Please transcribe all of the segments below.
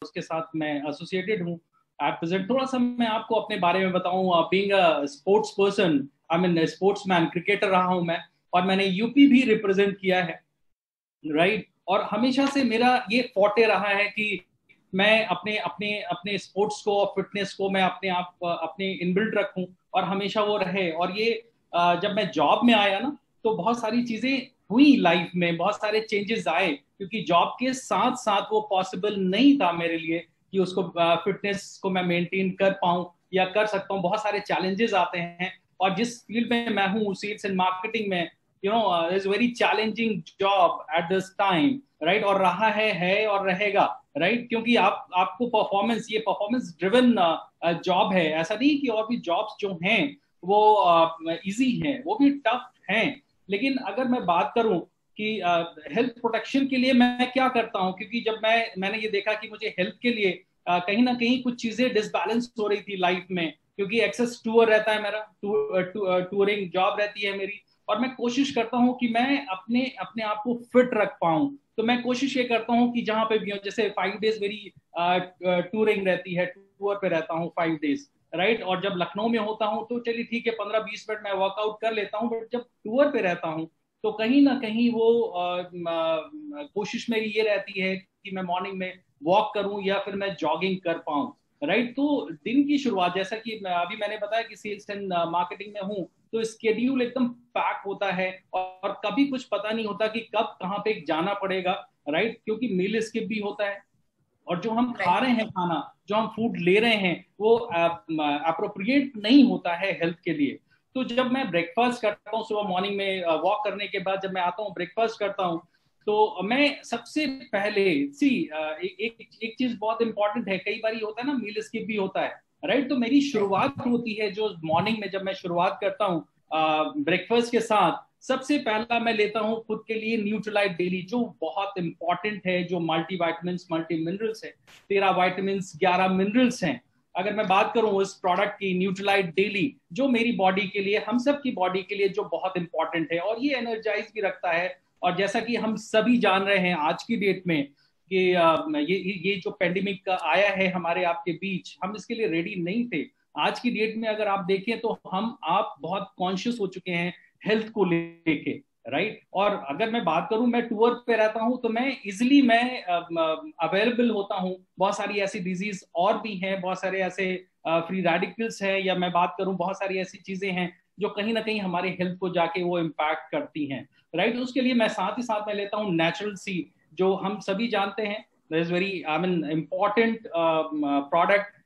उसके साथ मैं एसोसिएटेड हूँ एट प्रेजेंट। थोड़ा सा मैं आपको अपने बारे में बताऊँ। Being a sports person, I mean sportsman, cricketer रहा हूँ मैं, और मैंने यूपी भी रिप्रेजेंट किया है, राइट। और हमेशा से मेरा ये फॉटे रहा है कि मैं अपने अपने अपने स्पोर्ट्स को और फिटनेस को मैं अपने आप अपने इनबिल्ट रखूं और हमेशा वो रहे। और ये जब मैं जॉब में आया ना, तो बहुत सारी चीजें हुई लाइफ में, बहुत सारे चेंजेस आए, क्योंकि जॉब के साथ साथ वो पॉसिबल नहीं था मेरे लिए कि उसको फिटनेस को मैं मेंटेन कर पाऊं या कर सकता हूं। बहुत सारे चैलेंजेस आते हैं। और जिस फील्ड में मैं हूँ, सेल्स एंड मार्केटिंग में, is very challenging job at this time, right. और रहा है और रहेगा, राइट। क्योंकि आपको परफॉर्मेंस, ये परफॉर्मेंस ड्रिवन जॉब है। ऐसा नहीं कि और भी जॉब्स जो हैं वो इजी हैं, वो भी टफ हैं। लेकिन अगर मैं बात करूं कि हेल्थ प्रोटेक्शन के लिए मैं क्या करता हूं, क्योंकि जब मैंने ये देखा कि मुझे हेल्थ के लिए कहीं ना कहीं कुछ चीजें डिसबैलेंस हो रही थी लाइफ में, क्योंकि एक्सेस टूर रहता है मेरा, टूरिंग जॉब रहती है मेरी। और मैं कोशिश करता हूँ कि मैं अपने अपने आप को फिट रख पाऊं। तो मैं कोशिश ये करता हूँ कि जहां पे भी हूँ, जैसे 5 डेज मेरी टूरिंग रहती है, टूर पे रहता हूँ 5 डेज, राइट। और जब लखनऊ में होता हूँ तो चलिए ठीक है, 15-20 मिनट मैं वर्कआउट कर लेता हूँ। बट जब टूर पे रहता हूँ तो कहीं ना कहीं वो कोशिश मेरी ये रहती है कि मैं मॉर्निंग में वॉक करूं या फिर मैं जॉगिंग कर पाऊं, राइट। तो दिन की शुरुआत, जैसा कि अभी मैंने बताया कि सेल्स एंड मार्केटिंग में हूं, तो स्केड्यूल एकदम पैक होता है और कभी कुछ पता नहीं होता कि कब कहाँ पे जाना पड़ेगा, राइट। क्योंकि मील स्किप भी होता है, और जो हम खा राइट। रहे हैं खाना, जो हम फूड ले रहे हैं, वो अप्रोप्रिएट नहीं होता है हेल्थ के लिए। तो जब मैं ब्रेकफास्ट करता हूँ सुबह मॉर्निंग में, वॉक करने के बाद जब मैं आता हूँ ब्रेकफास्ट करता हूँ, तो मैं सबसे पहले सी एक चीज बहुत इंपॉर्टेंट है। कई बार होता है ना, मील स्किप भी होता है, राइट। तो मेरी शुरुआत होती है जो मॉर्निंग में, जब मैं शुरुआत करता हूँ ब्रेकफास्ट के साथ, सबसे पहला मैं लेता हूँ खुद के लिए न्यूट्रलाइट डेली, जो बहुत इंपॉर्टेंट है, जो मल्टी वाइटमिन मल्टी मिनरल्स है। 13 विटामिन, 11 मिनरल्स हैं। अगर मैं बात करूं इस प्रोडक्ट की, न्यूट्रलाइट डेली, जो मेरी बॉडी के लिए, हम सब की बॉडी के लिए जो बहुत इंपॉर्टेंट है, और ये एनर्जाइज भी रखता है। और जैसा कि हम सभी जान रहे हैं आज की डेट में कि ये जो पेंडेमिक आया है हमारे आपके बीच, हम इसके लिए रेडी नहीं थे। आज की डेट में अगर आप देखें तो हम आप बहुत कॉन्शियस हो चुके हैं हेल्थ को लेके, राइट। और अगर मैं बात करूं, मैं टूर पे रहता हूं तो मैं इजिली मैं अवेलेबल होता हूं। बहुत सारी ऐसी डिजीज और भी हैं, बहुत सारे ऐसे फ्री रेडिकल्स हैं, या मैं बात करूं बहुत सारी ऐसी चीजें हैं जो कहीं ना कहीं हमारे हेल्थ को जाके वो इम्पैक्ट करती हैं, राइट। उसके लिए मैं साथ ही साथ में लेता हूँ नेचुरल सी, जो हम सभी जानते हैं, is very I mean important product.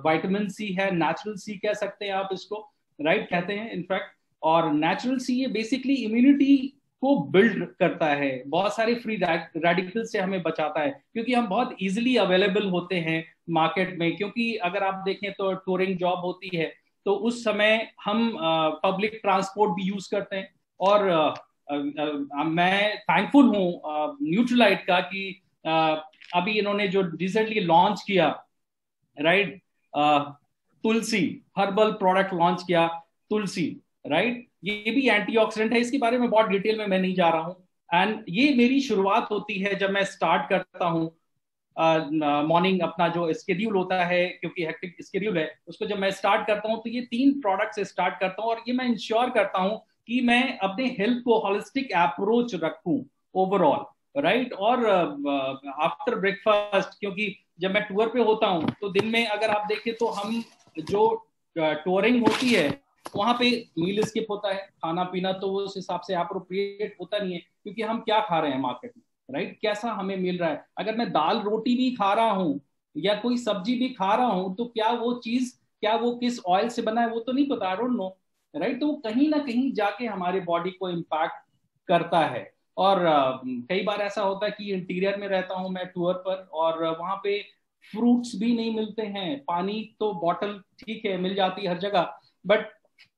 Vitamin C है, नेचुरल सी कह सकते हैं आप इसको, राइट, कहते हैं इनफैक्ट। और नेचुरल सी ये बेसिकली इम्यूनिटी को बिल्ड करता है, बहुत सारे फ्री रेडिकल से हमें बचाता है, क्योंकि हम बहुत इजीली अवेलेबल होते हैं मार्केट में। क्योंकि अगर आप देखें तो टूरिंग जॉब होती है, तो उस समय हम पब्लिक ट्रांसपोर्ट भी यूज करते हैं। और मैं थैंकफुल हूँ न्यूट्रलाइट का कि अभी इन्होंने जो रिसेंटली लॉन्च किया, राइट, तुलसी हर्बल प्रोडक्ट लॉन्च किया, तुलसी, राइट। ये भी एंटीऑक्सीडेंट है, इसके बारे में बहुत डिटेल में मैं नहीं जा रहा हूँ। एंड ये मेरी शुरुआत होती है जब मैं स्टार्ट करता हूँ मॉर्निंग, अपना जो स्केड्यूल होता है, क्योंकि हेक्टिक स्केड्यूल है, उसको जब मैं स्टार्ट करता हूँ तो ये 3 प्रोडक्ट से स्टार्ट करता हूँ। और ये मैं इंश्योर करता हूँ कि मैं अपने हेल्थ को होलिस्टिक अप्रोच रखूं ओवरऑल, राइट। और आफ्टर ब्रेकफास्ट, क्योंकि जब मैं टूर पे होता हूँ तो दिन में अगर आप देखें तो हम जो टूरिंग होती है वहां पे मील स्किप होता है, खाना पीना तो उस हिसाब से अप्रोप्रिएट होता नहीं है, क्योंकि हम क्या खा रहे हैं मार्केट में, राइट, कैसा हमें मिल रहा है। अगर मैं दाल रोटी भी खा रहा हूँ या कोई सब्जी भी खा रहा हूँ, तो क्या वो चीज, क्या वो किस ऑयल से बना है वो तो नहीं पता, आई डोंट नो, राइट। तो वो कहीं ना कहीं जाके हमारे बॉडी को इम्पैक्ट करता है। और कई बार ऐसा होता है कि इंटीरियर में रहता हूँ मैं टूर पर, और वहां पे फ्रूट्स भी नहीं मिलते हैं, पानी तो बॉटल ठीक है मिल जाती है हर जगह, बट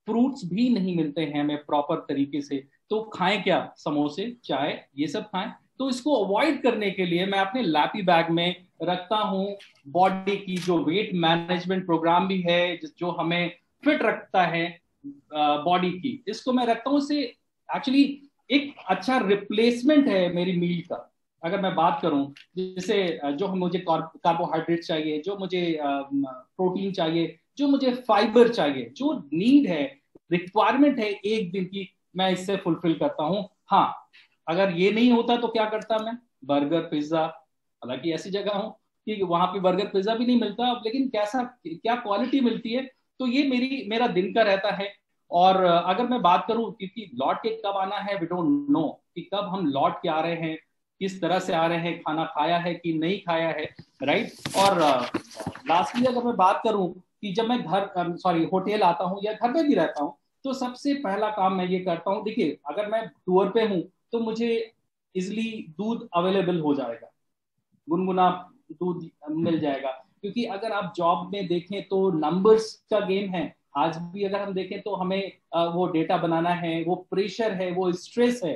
फ्रूट्स भी नहीं मिलते हैं हमें प्रॉपर तरीके से। तो खाएं क्या, समोसे, चाय, ये सब खाएं। तो इसको अवॉइड करने के लिए मैं अपने लैपी बैग में रखता हूँ बॉडी की जो वेट मैनेजमेंट प्रोग्राम भी है, जो हमें फिट रखता है बॉडी की, इसको मैं रखता हूँ। इससे एक्चुअली एक अच्छा रिप्लेसमेंट है मेरी मील का, अगर मैं बात करूं, जैसे जो मुझे कार्बोहाइड्रेट चाहिए, जो मुझे प्रोटीन चाहिए, जो मुझे फाइबर चाहिए, जो नीड है, रिक्वायरमेंट है एक दिन की, मैं इससे फुलफिल करता हूँ। हाँ, अगर ये नहीं होता तो क्या करता मैं? बर्गर पिज्जा, हालांकि ऐसी जगह हूँ कि वहां पे बर्गर पिज्जा भी नहीं मिलता, लेकिन कैसा क्या क्वालिटी मिलती है, तो ये मेरा दिन का रहता है। और अगर मैं बात करूं क्योंकि लौट के कब आना है, वी डोंट नो कि कब हम लौट के आ रहे हैं, किस तरह से आ रहे हैं, खाना खाया है कि नहीं खाया है, राइट। और लास्टली अगर मैं बात करूं कि जब मैं घर सॉरी होटल आता हूं या घर में भी रहता हूं, तो सबसे पहला काम मैं ये करता हूं, देखिए अगर मैं टूर पे हूं तो मुझे इजिली दूध अवेलेबल हो जाएगा, गुनगुना दूध मिल जाएगा। क्योंकि अगर आप जॉब में देखें तो नंबर्स का गेम है, आज भी अगर हम देखें तो हमें वो डेटा बनाना है, वो प्रेशर है, वो स्ट्रेस है,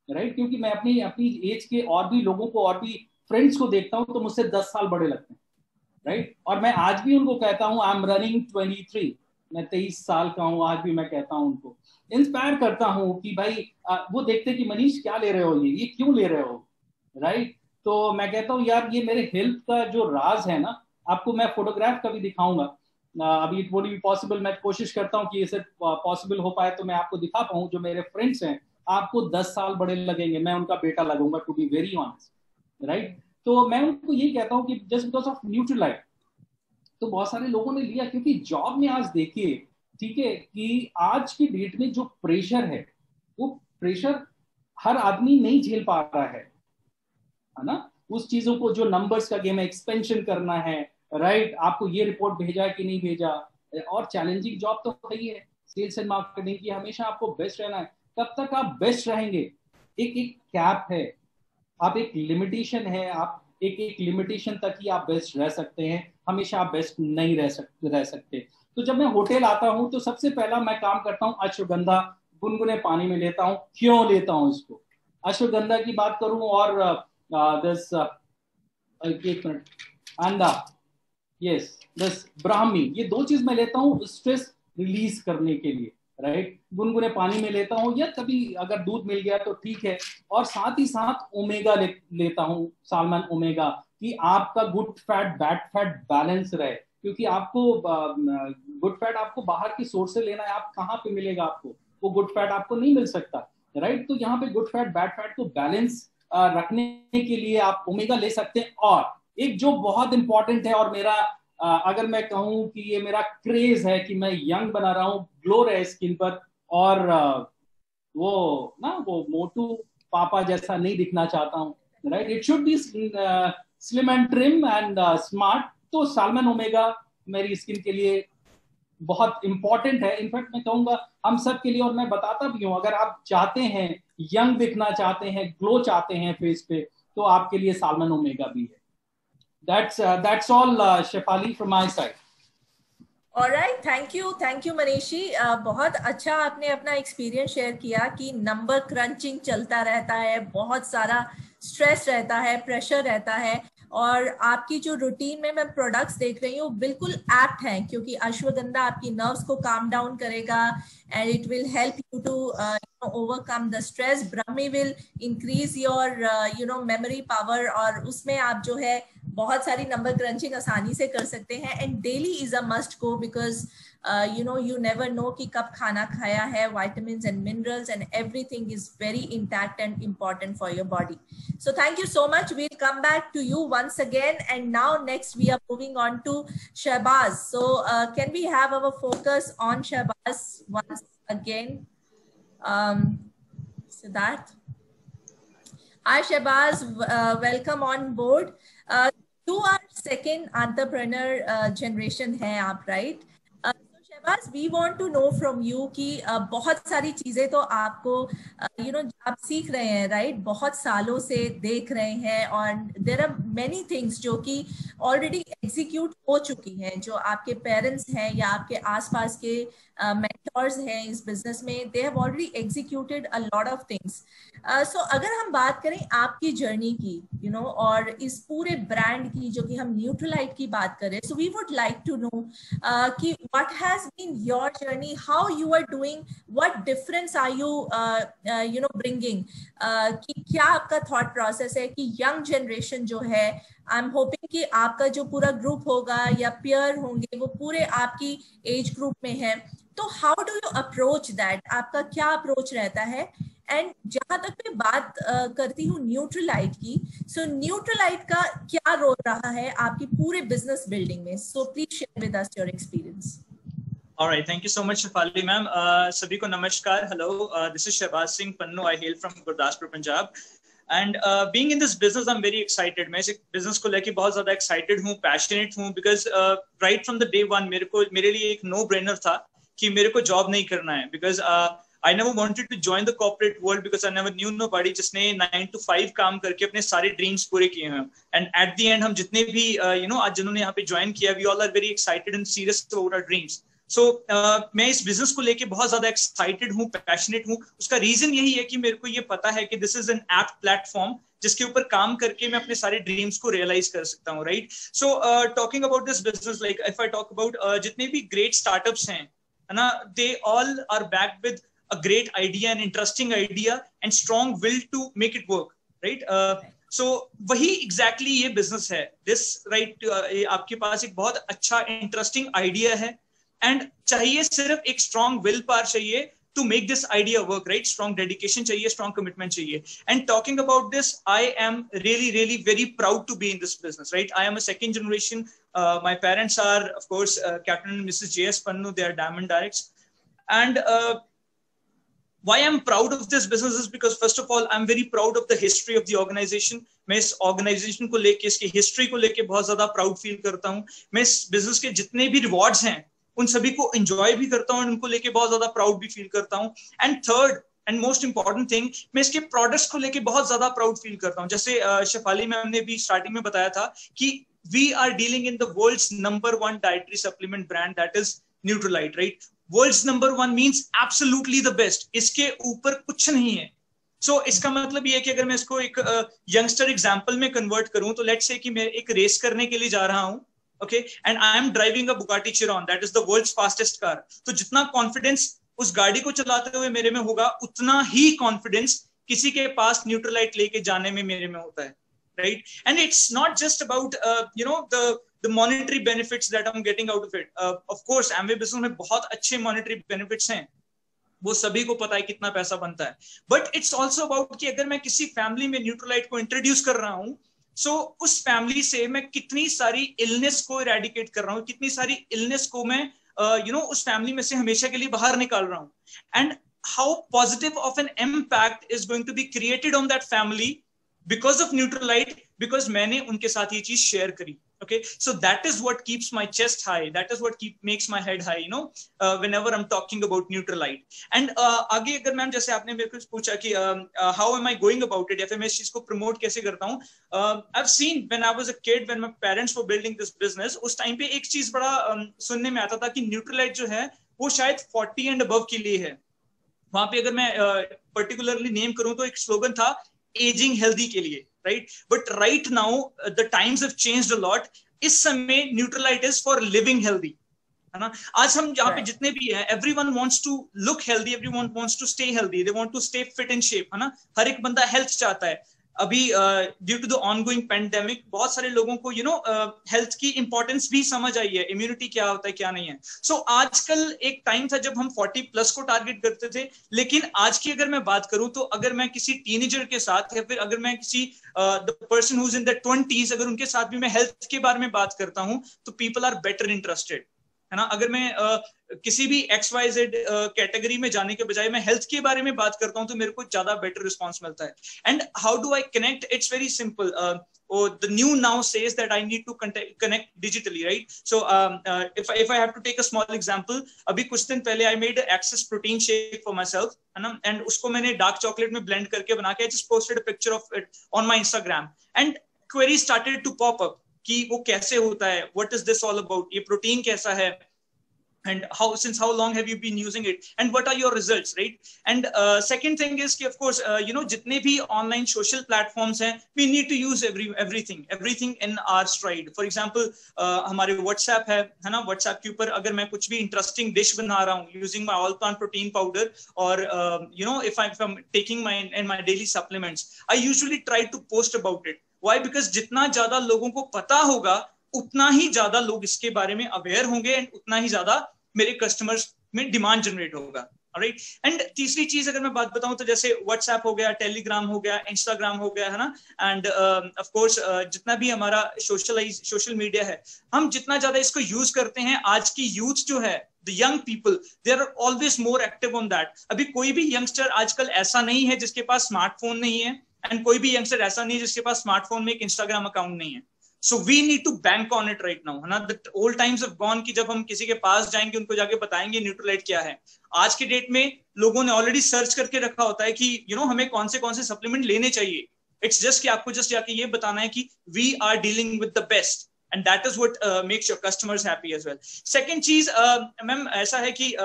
राइट। क्योंकि मैं अपनी अपनी एज के और भी लोगों को, और भी फ्रेंड्स को देखता हूँ तो मुझसे 10 साल बड़े लगते हैं, राइट। और मैं आज भी उनको कहता हूँ आई एम रनिंग 23, मैं 23 साल का हूँ, आज भी मैं कहता हूँ उनको, इंस्पायर करता हूँ कि भाई वो देखते कि मनीष क्या ले रहे हो, ये क्यों ले रहे हो, राइट। तो मैं कहता हूँ यार ये मेरे हेल्थ का जो राज है ना, आपको मैं फोटोग्राफ का भी दिखाऊंगा। अभी इट वोंट बी पॉसिबल, मैं कोशिश करता हूँ कि ये पॉसिबल हो पाए तो मैं आपको दिखा पाऊँ। जो मेरे फ्रेंड्स हैं, आपको 10 साल बड़े लगेंगे, मैं उनका बेटा लगूंगा, to be very honest, right. तो मैं उनको यही कहता हूँ कि जस्ट बिकॉज ऑफ न्यूट्रीलाइट, तो बहुत सारे लोगों ने लिया क्योंकि जॉब में आज देखिए, ठीक है, कि आज की डेट में जो प्रेशर है, वो प्रेशर हर आदमी नहीं झेल पा रहा है ना। उस चीजों को, जो नंबर्स का गेम है, एक्सपेंशन करना है, राइट, आपको ये रिपोर्ट भेजा है कि नहीं भेजा, और चैलेंजिंग जॉब तो है ही है, सेल्स एंड मार्केटिंग की, हमेशा आपको बेस्ट रहना है। कब तक आप बेस्ट रहेंगे? एक एक कैप है, आप एक लिमिटेशन है, आप एक एक लिमिटेशन तक ही आप बेस्ट रह सकते हैं, हमेशा आप बेस्ट नहीं रह सकते। तो जब मैं होटल आता हूं तो सबसे पहला मैं काम करता हूं, अश्वगंधा गुनगुने पानी में लेता हूं। क्यों लेता हूं इसको? अश्वगंधा की बात करूं, और दिस एक मिनट, अंडा, यस, बस ब्राह्मी, ये दो चीज मैं लेता हूँ स्ट्रेस रिलीज करने के लिए, राइट। गुनगुने पानी में लेता हूँ, या कभी अगर दूध मिल गया तो ठीक है। और साथ ही साथ ओमेगा लेता हूँ, सालमन ओमेगा, कि आपका good fat bad fat balance रहे। क्योंकि आपको गुड फैट आपको बाहर की सोर्स से लेना है, आप कहाँ पे मिलेगा आपको? वो गुड फैट आपको नहीं मिल सकता, राइट। तो यहाँ पे गुड फैट बैड फैट को बैलेंस रखने के लिए आप ओमेगा ले सकते हैं। और एक जो बहुत इंपॉर्टेंट है, और मेरा अगर मैं कहूं कि ये मेरा क्रेज है कि मैं यंग बना रहा हूँ, ग्लो रहे स्किन पर, और वो मोटू पापा जैसा नहीं दिखना चाहता हूँ, right. It should be slim and trim and smart. तो सालमन ओमेगा मेरी स्किन के लिए बहुत इंपॉर्टेंट है, इनफैक्ट मैं कहूंगा हम सब के लिए। और मैं बताता भी हूँ, अगर आप चाहते हैं यंग दिखना चाहते हैं, ग्लो चाहते हैं फेस पे, तो आपके लिए सालमन ओमेगा भी है। That's all, Shefali, from my side. Alright, thank you Manishi. बहुत अच्छा आपने अपना एक्सपीरियंस शेयर किया कि नंबर क्रंचिंग चलता रहता है, बहुत सारा स्ट्रेस रहता है, प्रेशर रहता है, और आपकी जो रूटीन में मैं प्रोडक्ट्स देख रही हूँ बिल्कुल एप्ट हैं, क्योंकि अश्वगंधा आपकी नर्व्स को काम डाउन करेगा and it will help you to overcome the stress. Brahmi will increase your memory power, और उसमें आप जो है बहुत सारी नंबर क्रंचिंग आसानी से कर सकते हैं। And daily is a must go, because you never know कि कब खाना खाया है। vitamins and minerals and everything is very intact and important for your body. So thank you so much. We'll come back to you once again, and now next we are moving on to Shahbaz. So can we have our focus on Shahbaz once again? Siddharth. Hi Shahbaz, welcome on board. You are second entrepreneur generation है आप, right? Shahbaz, we want to know from you कि बहुत सारी चीजें तो आपको आप सीख रहे हैं, राइट? बहुत सालों से देख रहे हैं, और देयर आर मेनी थिंग्स जो कि ऑलरेडी एग्जीक्यूट हो चुकी हैं, जो आपके पेरेंट्स हैं या आपके आसपास के मेंटर्स हैं इस बिजनेस में, they have already executed a lot of things. So अगर हम बात करें आपकी जर्नी की, और इस पूरे ब्रांड की, जो कि हम न्यूट्रलाइट की बात करें, so we would like to know कि what has been your journey? How you are doing? What difference are you, bringing? कि क्या आपका thought process है कि young generation जो है, I'm hoping कि आपका जो पूरा group होगा या peer होंगे वो पूरे आपकी age group में है, तो how do you approach that? आपका क्या approach रहता है? एंड जहां तक मैं बात करती हूँ न्यूट्रलाइट की, सो न्यूट्रलाइट का क्या रोल रहा है आपकी पूरे बिजनेस बिल्डिंग में? So please share with us your experience. Alright, thank you so much, Shefali ma'am. Sabhi ko namaskar. Hello, this is Shehbaz Singh Pannu. I hail from Gurdaspur, Punjab. And being in this business, I'm very excited. मैं इस business को लेके बहुत ज़्यादा excited हूँ, passionate हूँ, because right from the day one मेरे लिए एक no brainer था कि मेरे को job नहीं करना है, because I never wanted to join the corporate world because I never knew nobody जिसने 9 to 5 काम करके अपने सारे dreams पूरे किए हैं. And at the end हम जितने भी आज जिन्होंने यहाँ पे join किया, we all are very excited and serious about our dreams. So मैं इस business को लेके बहुत ज़्यादा excited हूँ, passionate हूँ. उसका reason यही है कि मेरे को ये पता है कि this is an apt platform जिसके ऊपर काम करके मैं अपने सारे dreams को realize कर सकता हूँ, right? So talking about this business, like if I talk about जितने भी great startups हैं, है ना, they all are backed with a great idea, an interesting idea and strong will to make it work, right? So वही exactly ये business है. This right, आपके पास एक बहुत अच्छा interesting idea है and चाहिए सिर्फ एक strong will power चाहिए to make this idea work, right? Strong dedication चाहिए, strong commitment चाहिए. And talking about this, I am really very proud to be in this business, right? I am a second generation. My parents are, of course, Captain and Mrs. J.S. Pannu. They are Diamond Directs. And why I'm proud of this business is because first of all I'm very proud of the history of the organization. मैं इस organization को लेके, इसकी history को लेके बहुत ज़्यादा proud feel करता हूँ. मैं इस business के जितने भी rewards हैं उन सभी को enjoy भी करता हूँ, उनको लेके बहुत ज़्यादा proud भी feel करता हूँ. And third and most important thing, मैं इसके products को लेके बहुत ज़्यादा proud feel करता हूँ. जैसे शेफाली मैम ने भी starting में बताया था कि we are dealing in the world's #1 dietary supplement brand, that is Nutrilite, right? World's #1 means absolutely the best. इसके ऊपर कुछ नहीं है. So इसका मतलब ये है कि अगर मैं इसको एक youngster example में convert करूं तो let's say कि मैं एक race करने के लिए जा रहा हूं, okay, and I am driving a Bugatti Chiron, that is the world's fastest car. तो जितना confidence उस गाड़ी को चलाते हुए मेरे में होगा, उतना ही confidence किसी के पास Nutrilite लेके जाने में मेरे में होता है, right? And it's not just about the monetary benefits that I'm getting out of it. Of course, Amway business में बहुत अच्छे monetary benefits हैं, वो सभी को पता है कितना पैसा बनता है. But it's also about कि अगर मैं किसी family में Nutrilite को introduce कर रहा हूँ, so उस family से मैं कितनी सारी illness को eradicate कर रहा हूँ, कितनी सारी illness को मैं उस family में से हमेशा के लिए बाहर निकाल रहा हूँ. And how positive of an impact is going to be created on that family because of Nutrilite, because मैंने उनके साथ ये चीज share करी. Okay, so that is what keeps my chest high. That is what makes my head high, whenever I'm talking about Nutrilite. And आगे अगर ma'am जैसे आपने मेरे को पूछा कि how am I going about it, या फिर मैं इस चीज को promote कैसे करता हूँ, I've seen when I was a kid, when my parents were building this business, उस time पे एक चीज बड़ा सुनने में आता था कि Nutrilite जो है वो शायद 40 and above के लिए है. वहां पे अगर मैं particularly name करूँ तो एक slogan था aging healthy के लिए, right? But right now the times have changed a lot. इस समय Nutrilite is for living healthy, है ना? आज हम यहाँ पे जितने भी हैं, everyone wants to look healthy, everyone wants to stay healthy, they want to stay fit in shape, है ना? हर एक बंदा health चाहता है. अभी due to the ongoing pandemic बहुत सारे लोगों को हेल्थ की इंपॉर्टेंस भी समझ आई है, इम्यूनिटी क्या होता है क्या नहीं है. सो आजकल एक टाइम था जब हम 40+ को टारगेट करते थे, लेकिन आज की अगर मैं बात करूं तो अगर मैं किसी टीनेजर के साथ या फिर अगर मैं किसी the person who is in the 20s अगर उनके साथ भी मैं हेल्थ के बारे में बात करता हूं तो पीपल आर बेटर इंटरेस्टेड, है ना. अगर मैं किसी भी XYZ कैटेगरी में जाने के बजाय मैं हेल्थ के बारे में बात करता हूं तो मेरे को ज्यादा बेटर रिस्पांस मिलता है. And how do I connect? It's very simple. The new now says that I need to connect digitally, right? So if I have to take a small example, अभी कुछ दिन पहले I made an Access protein shake for myself, है ना, and उसको मैंने dark chocolate में blend करके बना के I just posted a picture of it on my Instagram, and queries started to pop up कि वो कैसे होता है, what is this all about, ये प्रोटीन कैसा है, and since how long have you been using it, and what are your results, right? And second thing is कि of course जितने भी online social platforms हैं, we need to use everything in our stride. For example हमारे WhatsApp है ना, WhatsApp के ऊपर अगर मैं कुछ भी interesting dish बना रहा हूँ using my all plant protein powder, or if I'm taking my daily supplements, I usually try to post about it. Why? Because जितना ज्यादा लोगों को पता होगा उतना ही ज्यादा लोग इसके बारे में अवेयर होंगे, एंड उतना ही ज्यादा मेरे कस्टमर्स में डिमांड जनरेट होगा, राइट? एंड तीसरी चीज अगर मैं बात बताऊं तो जैसे व्हाट्सएप हो गया, टेलीग्राम हो गया, इंस्टाग्राम हो गया, है ना, एंड ऑफ कोर्स जितना भी हमारा सोशल मीडिया है, हम जितना ज्यादा इसको यूज करते हैं, आज की यूथ जो है, the young people, they are always more active on that. अभी कोई भी यंगस्टर आजकल ऐसा नहीं है जिसके पास स्मार्टफोन नहीं है, एंड कोई भी यंगस्टर ऐसा नहीं है जिसके पास स्मार्टफोन में एक इंस्टाग्राम अकाउंट नहीं है. So we need to bank on it right now, है ना? The old times have gone कि जब हम किसी के पास जाएंगे, उनको जाके बताएंगे न्यूट्रोलाइट क्या है. आज के डेट में लोगों ने ऑलरेडी सर्च करके रखा होता है कि हमें कौन से सप्लीमेंट लेने चाहिए. इट्स जस्ट कि आपको जस्ट जाके ये बताना है कि we are dealing with the best, and that is what makes your customers happy as well. Second चीज मैम ऐसा है कि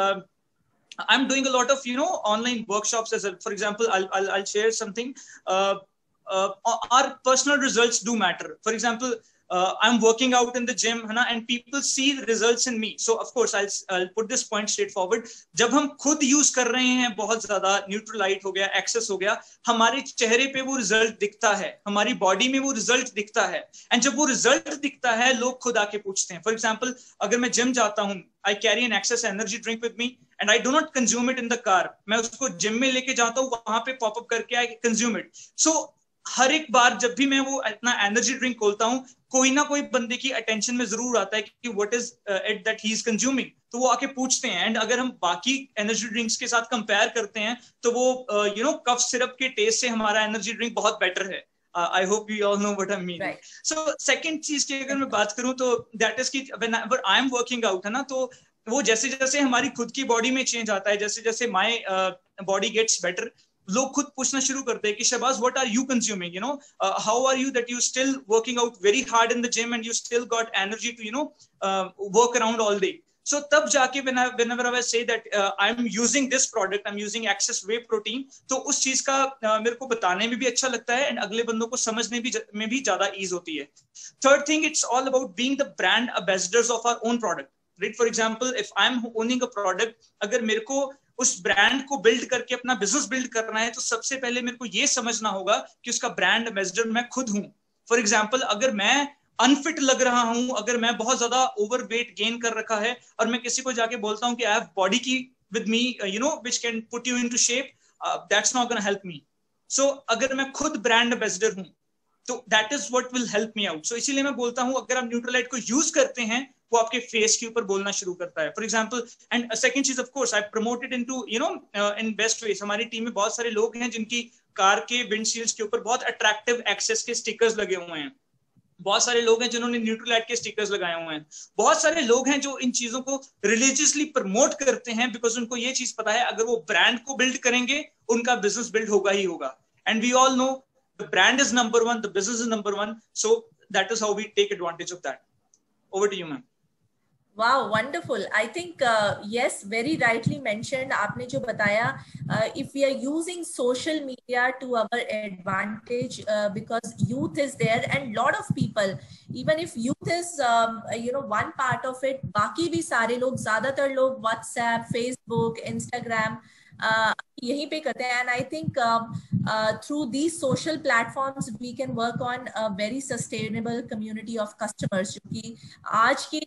I'm doing a lot of online workshops as well. For example, I'll share something. Our personal results do matter. For example, I'm working out in the gym, है ना, and people see the results in me. So of course I'll put this point straightforward. जब हम खुद use कर रहे हैं बहुत ज्यादा, न्यूट्रोलाइट हो गया, एक्सेस हो गया, हमारे चेहरे पे वो रिजल्ट दिखता है, हमारी बॉडी में वो रिजल्ट दिखता है, एंड जब वो रिजल्ट दिखता है लोग खुद आके पूछते हैं. फॉर एग्जाम्पल अगर मैं जिम जाता हूँ, I carry an Access energy drink with me and I do not consume it in the car. मैं उसको जिम में लेके जाता हूँ, वहां पे पॉपअप करके I consume it. So हर एक बार जब भी मैं वो अपना एनर्जी ड्रिंक खोलता हूँ, कोई ना कोई बंदे की अटेंशन में जरूर आता है कि what is it that he is consuming, तो वो आके पूछते हैं. एंड अगर हम बाकी एनर्जी ड्रिंक्स के साथ कंपेयर करते हैं तो वो कफ सिरप के टेस्ट से हमारा एनर्जी ड्रिंक बहुत बेटर है. I hope you all know what I mean. Right. So second चीज की अगर मैं बात करूं तो that is कि whenever I am working out, है ना, तो वो जैसे जैसे हमारी खुद की बॉडी में चेंज आता है, जैसे जैसे my body gets better, लोग खुद पूछना शुरू करते हैं कि Shahbaz, what are you consuming? How are you that you still working out very hard in the gym and you still got energy to work around all day? So तब जाके whenever I say that I'm using this product, I'm using Access Whey Protein, तो उस चीज का मेरे को बताने में भी अच्छा लगता है, एंड अगले बंदों को समझने में भी ज्यादा ईज होती है. Third thing, it's all about being the brand ambassadors of our own product. Right? For example, if I'm owning a product, अगर मेरे को उस ब्रांड को बिल्ड करके अपना बिजनेस बिल्ड करना है, तो सबसे पहले मेरे को ये समझना होगा कि उसका ब्रांड एम्बेसडर मैं खुद हूं. फॉर एग्जाम्पल अगर मैं अनफिट लग रहा हूं, अगर मैं बहुत ज्यादा ओवर वेट गेन कर रखा है और मैं किसी को जाके बोलता हूं कि I have body key with me which can put you into shape, that's not gonna help me. So अगर मैं खुद ब्रांड एम्बेसडर हूं तो that is what will help me out. So इसीलिए मैं बोलता हूं अगर आप न्यूट्रोलाइट को यूज करते हैं, वो आपके फेस के ऊपर बोलना शुरू करता है. फॉर एग्जाम्पल, एंड सेकंड चीज of course I promoted into in best veg. हमारी टीम में बहुत सारे लोग हैं जिनकी कार के विंडशील्ड्स के ऊपर बहुत अट्रैक्टिव एक्सेस के स्टिकर्स लगे हुए हैं. बहुत सारे लोग हैं जिन्होंने न्यूट्रोलाइट के स्टिकर्स लगाए हुए हैं. बहुत सारे लोग हैं जो इन चीजों को रिलीजियसली प्रमोट करते हैं, बिकॉज उनको ये चीज पता है अगर वो ब्रांड को बिल्ड करेंगे उनका बिजनेस बिल्ड होगा ही होगा. And we all know the brand is number one, the business is number one. So that is how we take advantage of that. Over to you ma'am. Wow, wonderful. I think yes, very rightly mentioned. आपने जो बताया, if we are using social media to our advantage, because youth is there and lot of people, even if youth is one part of it, बाकी भी सारे लोग, ज्यादातर लोग WhatsApp, Facebook, Instagram यहीं पे करते हैं. And I think through these social platforms we can work on a very sustainable community of customers, जो कि आज की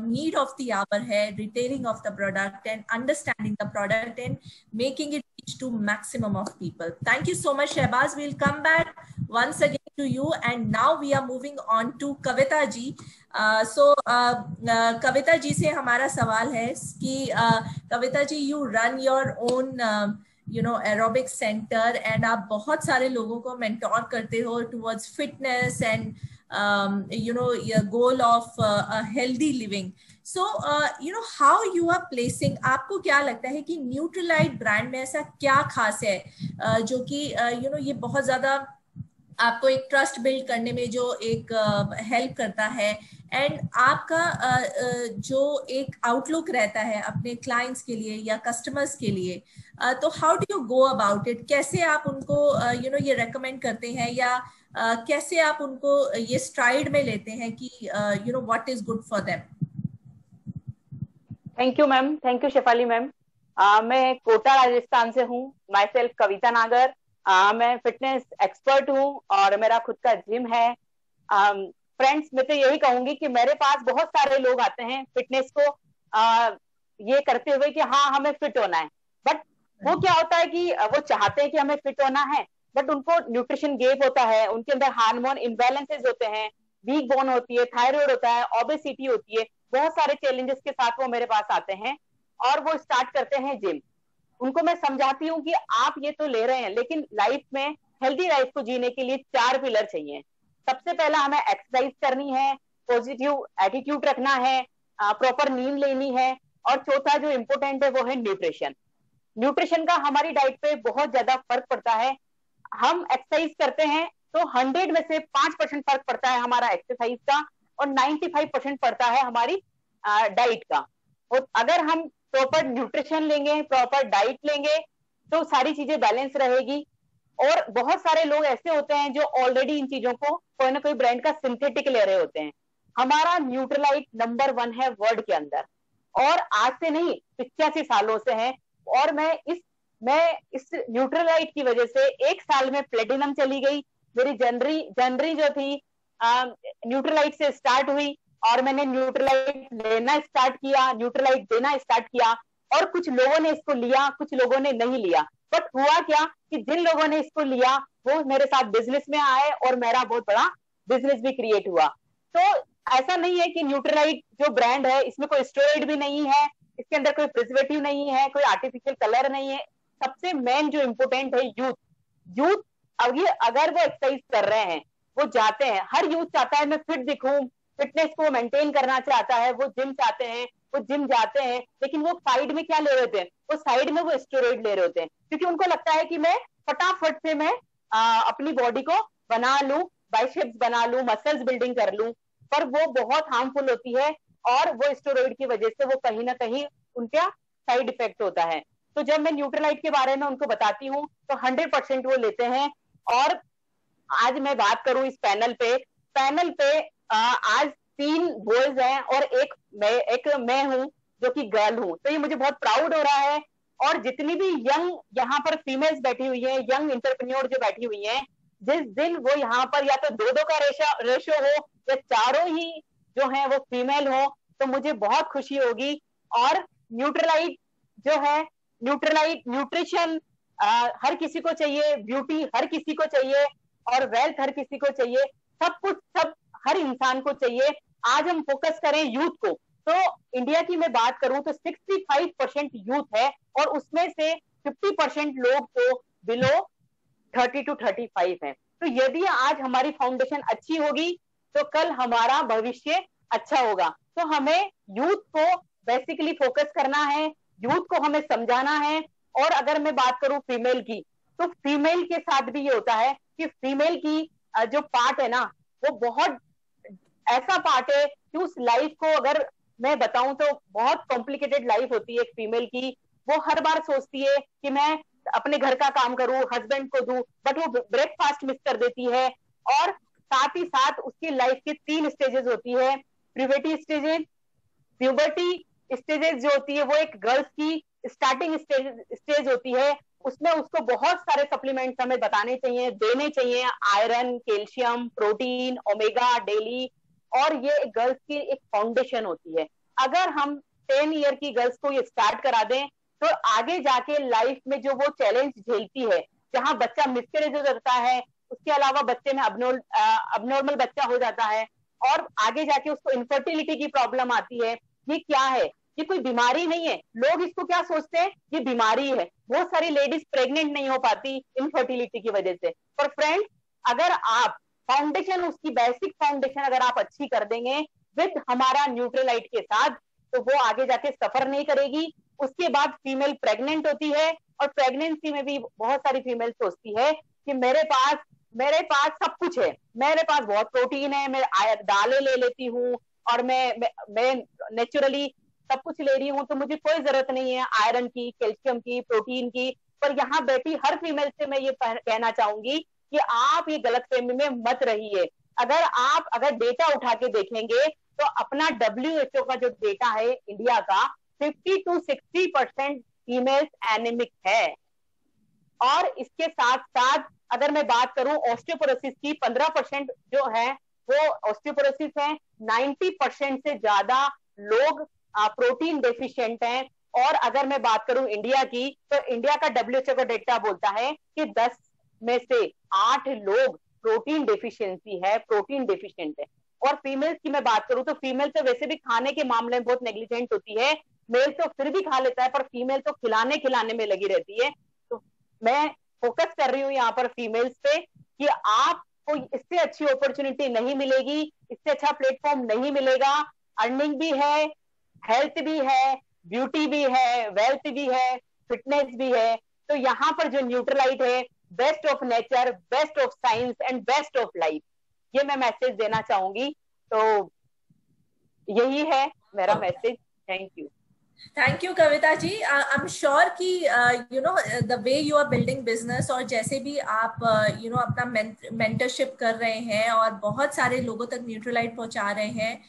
need of the hour है, retailing of the product and understanding the product and making it reach to maximum of people. Thank you so much, Shehbaz. We'll come back once again to you, and now we are moving on to Kavita ji. Kavita ji से हमारा सवाल है कि Kavita ji, you run your own aerobic center and आप बहुत सारे लोगों को mentor करते हो towards fitness and your goal of a healthy living. So how you are placing, आपको क्या लगता है कि न्यूट्रोलाइट ब्रांड में ऐसा क्या खास है जो कि ये बहुत ज्यादा आपको एक ट्रस्ट बिल्ड करने में जो एक हेल्प करता है, एंड आपका जो एक आउटलुक रहता है अपने क्लाइंट्स के लिए या कस्टमर्स के लिए, तो how do you go about it? कैसे आप उनको ये रेकमेंड करते हैं, या कैसे आप उनको ये स्ट्राइड में लेते हैं कि what is good for them? Thank you ma'am, thank you Shefali ma'am. मैं कोटा राजस्थान से हूँ। माई सेल्फ कविता नागर। मैं फिटनेस एक्सपर्ट हूँ और मेरा खुद का जिम है। फ्रेंड्स, मैं तो यही कहूंगी कि मेरे पास बहुत सारे लोग आते हैं फिटनेस को ये करते हुए कि हाँ हमें फिट होना है, बट वो क्या होता है कि वो चाहते हैं कि हमें फिट होना है, बट उनको न्यूट्रिशन गैप होता है, उनके अंदर हार्मोन इम्बैलेंसेस होते हैं, वीक बोन होती है, थायराइड होता है, ओबेसिटी होती है, बहुत सारे चैलेंजेस के साथ वो मेरे पास आते हैं और वो स्टार्ट करते हैं जिम। उनको मैं समझाती हूँ कि आप ये तो ले रहे हैं, लेकिन लाइफ में हेल्दी लाइफ को जीने के लिए 4 पिलर चाहिए। सबसे पहला हमें एक्सरसाइज करनी है, पॉजिटिव एटीट्यूड रखना है, प्रॉपर नींद लेनी है, और चौथा जो इम्पोर्टेंट है वो है न्यूट्रिशन। न्यूट्रिशन का हमारी डाइट पे बहुत ज्यादा फर्क पड़ता है। हम एक्सरसाइज करते हैं तो 100 में से 5% फर्क पड़ता है हमारा एक्सरसाइज का, और 95% पड़ता है हमारी डाइट का। और अगर हम प्रॉपर न्यूट्रिशन लेंगे, प्रॉपर डाइट लेंगे, तो सारी चीजें बैलेंस रहेगी। और बहुत सारे लोग ऐसे होते हैं जो ऑलरेडी इन चीजों को कोई ना कोई ब्रांड का सिंथेटिक ले रहे होते हैं। हमारा न्यूट्रलाइट नंबर 1 है वर्ल्ड के अंदर, और आज से नहीं 85 सालों से है। और मैं इस न्यूट्रलाइट की वजह से 1 साल में प्लेटिनम चली गई। मेरी जर्नी जो थी न्यूट्रलाइट से स्टार्ट हुई, और मैंने न्यूट्रलाइट लेना स्टार्ट किया, न्यूट्रलाइट देना स्टार्ट किया, और कुछ लोगों ने इसको लिया, कुछ लोगों ने नहीं लिया। बट हुआ क्या कि जिन लोगों ने इसको लिया वो मेरे साथ बिजनेस में आए, और मेरा बहुत बड़ा बिजनेस भी क्रिएट हुआ। तो ऐसा नहीं है कि न्यूट्रलाइट जो ब्रांड है इसमें कोई स्टेरॉइड भी नहीं है, इसके अंदर कोई प्रिजर्वेटिव नहीं है, कोई आर्टिफिशियल कलर नहीं है। सबसे मेन जो इम्पोर्टेंट है यूथ अगर वो एक्सरसाइज कर रहे हैं, वो जाते हैं, हर यूथ चाहता है मैं फिट दिखूं, फिटनेस को मेंटेन करना चाहता है, वो जिम चाहते हैं, वो जिम जाते हैं, लेकिन वो साइड में क्या ले रहे होते हैं? वो साइड में वो स्टेरॉइड ले रहे होते हैं, क्योंकि उनको लगता है कि मैं फटाफट से मैं अपनी बॉडी को बना लूं, बाइसेप्स बना लूं, मसल्स बिल्डिंग कर लूं, पर वो बहुत हार्मफुल होती है, और वो स्टेरॉइड की वजह से वो कहीं ना कहीं उनका साइड इफेक्ट होता है। तो जब मैं न्यूट्रलाइट के बारे में उनको बताती हूँ तो 100% वो लेते हैं। और आज मैं बात करूं इस पैनल पे आज 3 बॉयज हैं और एक मैं हूं जो कि गर्ल हूं, तो ये मुझे बहुत प्राउड हो रहा है। और जितनी भी यंग यहाँ पर फीमेल्स बैठी हुई हैं, यंग एंटरप्रेन्योर जो बैठी हुई हैं, जिस दिन वो यहाँ पर या तो 2-2 का रेशो हो या चारों ही जो है वो फीमेल हो, तो मुझे बहुत खुशी होगी। और न्यूट्रलाइट जो है, न्यूट्रिशन हर किसी को चाहिए, ब्यूटी हर किसी को चाहिए, और वेल्थ हर किसी को चाहिए, सब हर इंसान को चाहिए। आज हम फोकस करें यूथ को, तो इंडिया की मैं बात करूं तो 65% यूथ है, और उसमें से 50% लोग तो बिलो 30 to 35 है। तो यदि आज हमारी फाउंडेशन अच्छी होगी तो कल हमारा भविष्य अच्छा होगा। तो हमें यूथ को बेसिकली फोकस करना है, यूथ को हमें समझाना है। और अगर मैं बात करूं फीमेल की, तो फीमेल के साथ भी ये होता है कि फीमेल की जो पार्ट है ना, वो बहुत ऐसा पार्ट है कि उस लाइफ को अगर मैं बताऊं तो बहुत कॉम्प्लिकेटेड लाइफ होती है एक फीमेल की। वो हर बार सोचती है कि मैं अपने घर का काम करूं, हस्बैंड को दूं, बट वो ब्रेकफास्ट मिस कर देती है। और साथ ही साथ उसकी लाइफ की 3 स्टेजेस होती है। प्यूबर्टी स्टेजेस जो होती है वो एक गर्ल्स की स्टार्टिंग स्टेज होती है। उसमें उसको बहुत सारे सप्लीमेंट्स हमें बताने चाहिए, देने चाहिए, iron, calcium, protein, omega daily. और ये गर्ल्स की एक फाउंडेशन होती है। अगर हम 10 ईयर की गर्ल्स को ये स्टार्ट करा दें तो आगे जाके लाइफ में जो वो चैलेंज झेलती है, जहां बच्चा मिसकैरेज हो जाता है, उसके अलावा बच्चे में अबनॉर्मल बच्चा हो जाता है, और आगे जाके उसको इनफर्टिलिटी की प्रॉब्लम आती है। ये क्या है? ये कोई बीमारी नहीं है। लोग इसको क्या सोचते हैं, ये बीमारी है। बहुत सारी लेडीज प्रेग्नेंट नहीं हो पाती इनफर्टिलिटी की वजह से। पर फ्रेंड्स, अगर आप फाउंडेशन, उसकी बेसिक फाउंडेशन अगर आप अच्छी कर देंगे विद हमारा न्यूट्रलाइट के साथ, तो वो आगे जाके सफर नहीं करेगी। उसके बाद फीमेल प्रेग्नेंट होती है, और प्रेगनेंसी में भी बहुत सारी फीमेल सोचती है कि मेरे पास मेरे पास सब कुछ है, मेरे पास बहुत प्रोटीन है, मैं दालें ले लेती हूँ और मैं नेचुरली सब कुछ ले रही हूँ, तो मुझे कोई जरूरत नहीं है आयरन की, कैल्शियम की, प्रोटीन की। पर यहाँ बैठी हर फीमेल से मैं ये कहना चाहूंगी कि आप ये गलतफहमी में मत रहिए। अगर डेटा उठा के देखेंगे तो अपना WHO का जो डेटा है इंडिया का, 50 to 60% फीमेल्स एनीमिक है। और इसके साथ साथ अगर मैं बात करूं ऑस्टियोपोरोसिस की, 15% जो है वो ऑस्टियोपोरोसिस है, 90% से ज्यादा लोग प्रोटीन डेफिशिएंट हैं। और अगर मैं बात करूं इंडिया की, तो इंडिया का WHO का डेटा बोलता है कि 10 में से 8 लोग प्रोटीन डेफिशिएंट है। और फीमेल्स की मैं बात करूं तो फीमेल तो वैसे भी खाने के मामले में बहुत नेग्लिजेंट होती है, मेल तो फिर भी खा लेता है, पर फीमेल तो खिलाने में लगी रहती है। तो मैं फोकस कर रही हूँ यहाँ पर फीमेल्स पे कि आपको इससे अच्छी अपॉर्चुनिटी नहीं मिलेगी, इससे अच्छा प्लेटफॉर्म नहीं मिलेगा। अर्निंग भी है, हेल्थ भी है, ब्यूटी भी है, वेल्थ भी है, फिटनेस भी है। तो यहाँ पर जो न्यूट्रलाइट है, best of nature, best of science and best of life, ये मैं मैसेज देना चाहूंगी। तो यही है मेरा message. Thank you. Thank you Kavita ji. I am sure कि you know the way you are building business, और जैसे भी आप यू नो अपना मेंटरशिप कर रहे हैं और बहुत सारे लोगों तक न्यूट्रलाइट पहुंचा रहे हैं,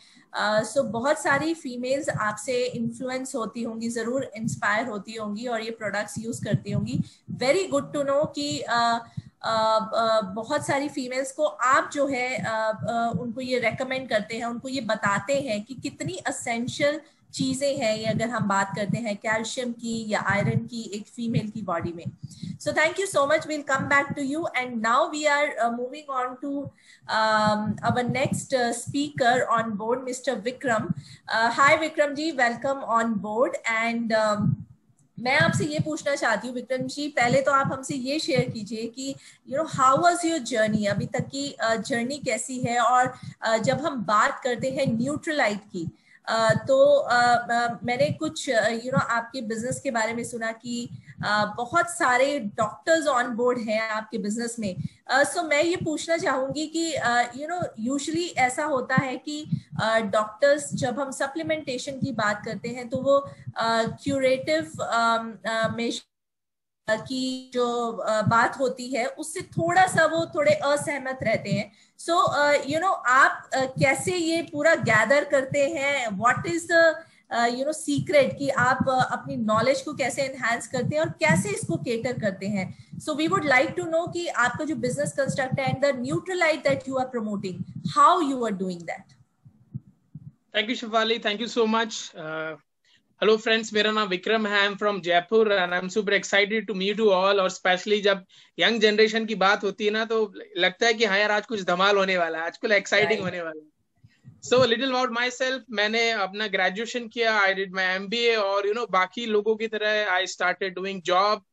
सो बहुत सारी फीमेल्स आपसे इन्फ्लुएंस होती होंगी, जरूर इंस्पायर होती होंगी और ये प्रोडक्ट्स यूज करती होंगी। वेरी गुड टू नो कि बहुत सारी फीमेल्स को आप जो है उनको ये रेकमेंड करते हैं, उनको ये बताते हैं कि कितनी असेंशियल चीजें हैं ये, अगर हम बात करते हैं कैल्शियम की या आयरन की एक फीमेल की बॉडी में। So thank you so much, will come back to you and now we are moving on to our next speaker on board, Mr. Vikram. Hi Vikram ji, welcome on board. And मैं आपसे ये पूछना चाहती हूँ विक्रम जी, पहले तो आप हमसे ये शेयर कीजिए कि you know how was your journey, अभी तक की जर्नी कैसी है। और जब हम बात करते हैं न्यूट्रलाइट की, तो मैंने कुछ यू नो आपके बिजनेस के बारे में सुना कि बहुत सारे डॉक्टर्स ऑन बोर्ड हैं आपके बिजनेस में। सो मैं ये पूछना चाहूंगी कि यू नो यूजुअली ऐसा होता है कि डॉक्टर्स जब हम सप्लीमेंटेशन की बात करते हैं तो वो क्यूरेटिव की जो बात होती है उससे थोड़ा सा वो थोड़े असहमत रहते हैं। सो यू नो आप कैसे ये पूरा गैदर करते हैं, what is the you know secret कि आप अपनी नॉलेज को कैसे एनहांस करते हैं और कैसे इसको केटर करते हैं। So we would like to know कि आपका जो बिजनेस कंस्ट्रक्ट है and the Nutrilite that you are promoting, how you are doing that. Thank you Shifali, thank you so much. Hello friends, मेरा नाम विक्रम है, I am from Jaipur and I am super excited to meet you all. और specially जब young generation की बात होती है ना, तो लगता है कि हाँ यार आज कुछ धमाल होने वाला है, आज कुछ एक्साइटिंग होने वाला है। So little about my self, मैंने अपना ग्रेजुएशन किया, आई डिड माई MBA, और यू नो बाकी लोगों की तरह आई स्टार्टेड डूइंग जॉब,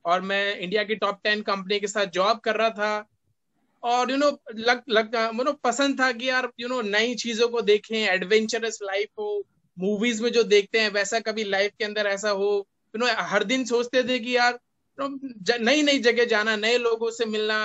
और मैं इंडिया की टॉप 10 कंपनी के साथ जॉब कर रहा था। और यू नो पसंद था कि यार यू नो नई चीजों को देखें, एडवेंचरस लाइफ हो, मूवीज में जो देखते हैं वैसा कभी लाइफ के अंदर ऐसा हो। यू नो हर दिन सोचते थे कि यार नई नई जगह जाना, नए लोगों से मिलना,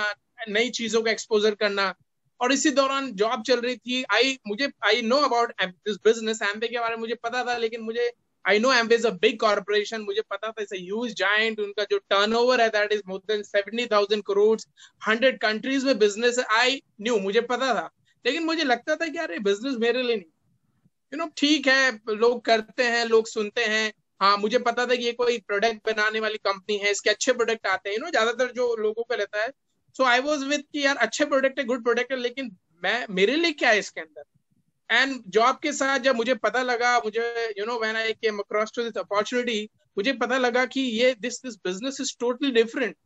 नई चीजों का एक्सपोजर करना। और इसी दौरान जॉब चल रही थी। I know about this business, Amway के बारे में मुझे पता था, लेकिन मुझे I know Amway is a big corporation, मुझे पता था इट्स अ ह्यूज जायंट, उनका जो टर्नओवर है that is more than 70,000 crore, 100 countries में बिजनेस है। आई न्यू, मुझे पता था, लेकिन मुझे लगता था कि यार ये बिजनेस मेरे लिए नहीं। यू नो ठीक है, लोग करते हैं, लोग सुनते हैं। हाँ, मुझे पता था कि ये कोई प्रोडक्ट बनाने वाली कंपनी है, इसके अच्छे प्रोडक्ट आते हैं, यू नो ज्यादातर जो लोगों को रहता है। सो आई वाज विद कि यार अच्छे प्रोडक्ट है, गुड प्रोडक्ट है, लेकिन मेरे लिए क्या है इसके अंदर। एंड जॉब के साथ जब मुझे पता लगा, मुझे you know when I came across to this opportunity, मुझे पता लगा कि ये this business is totally different.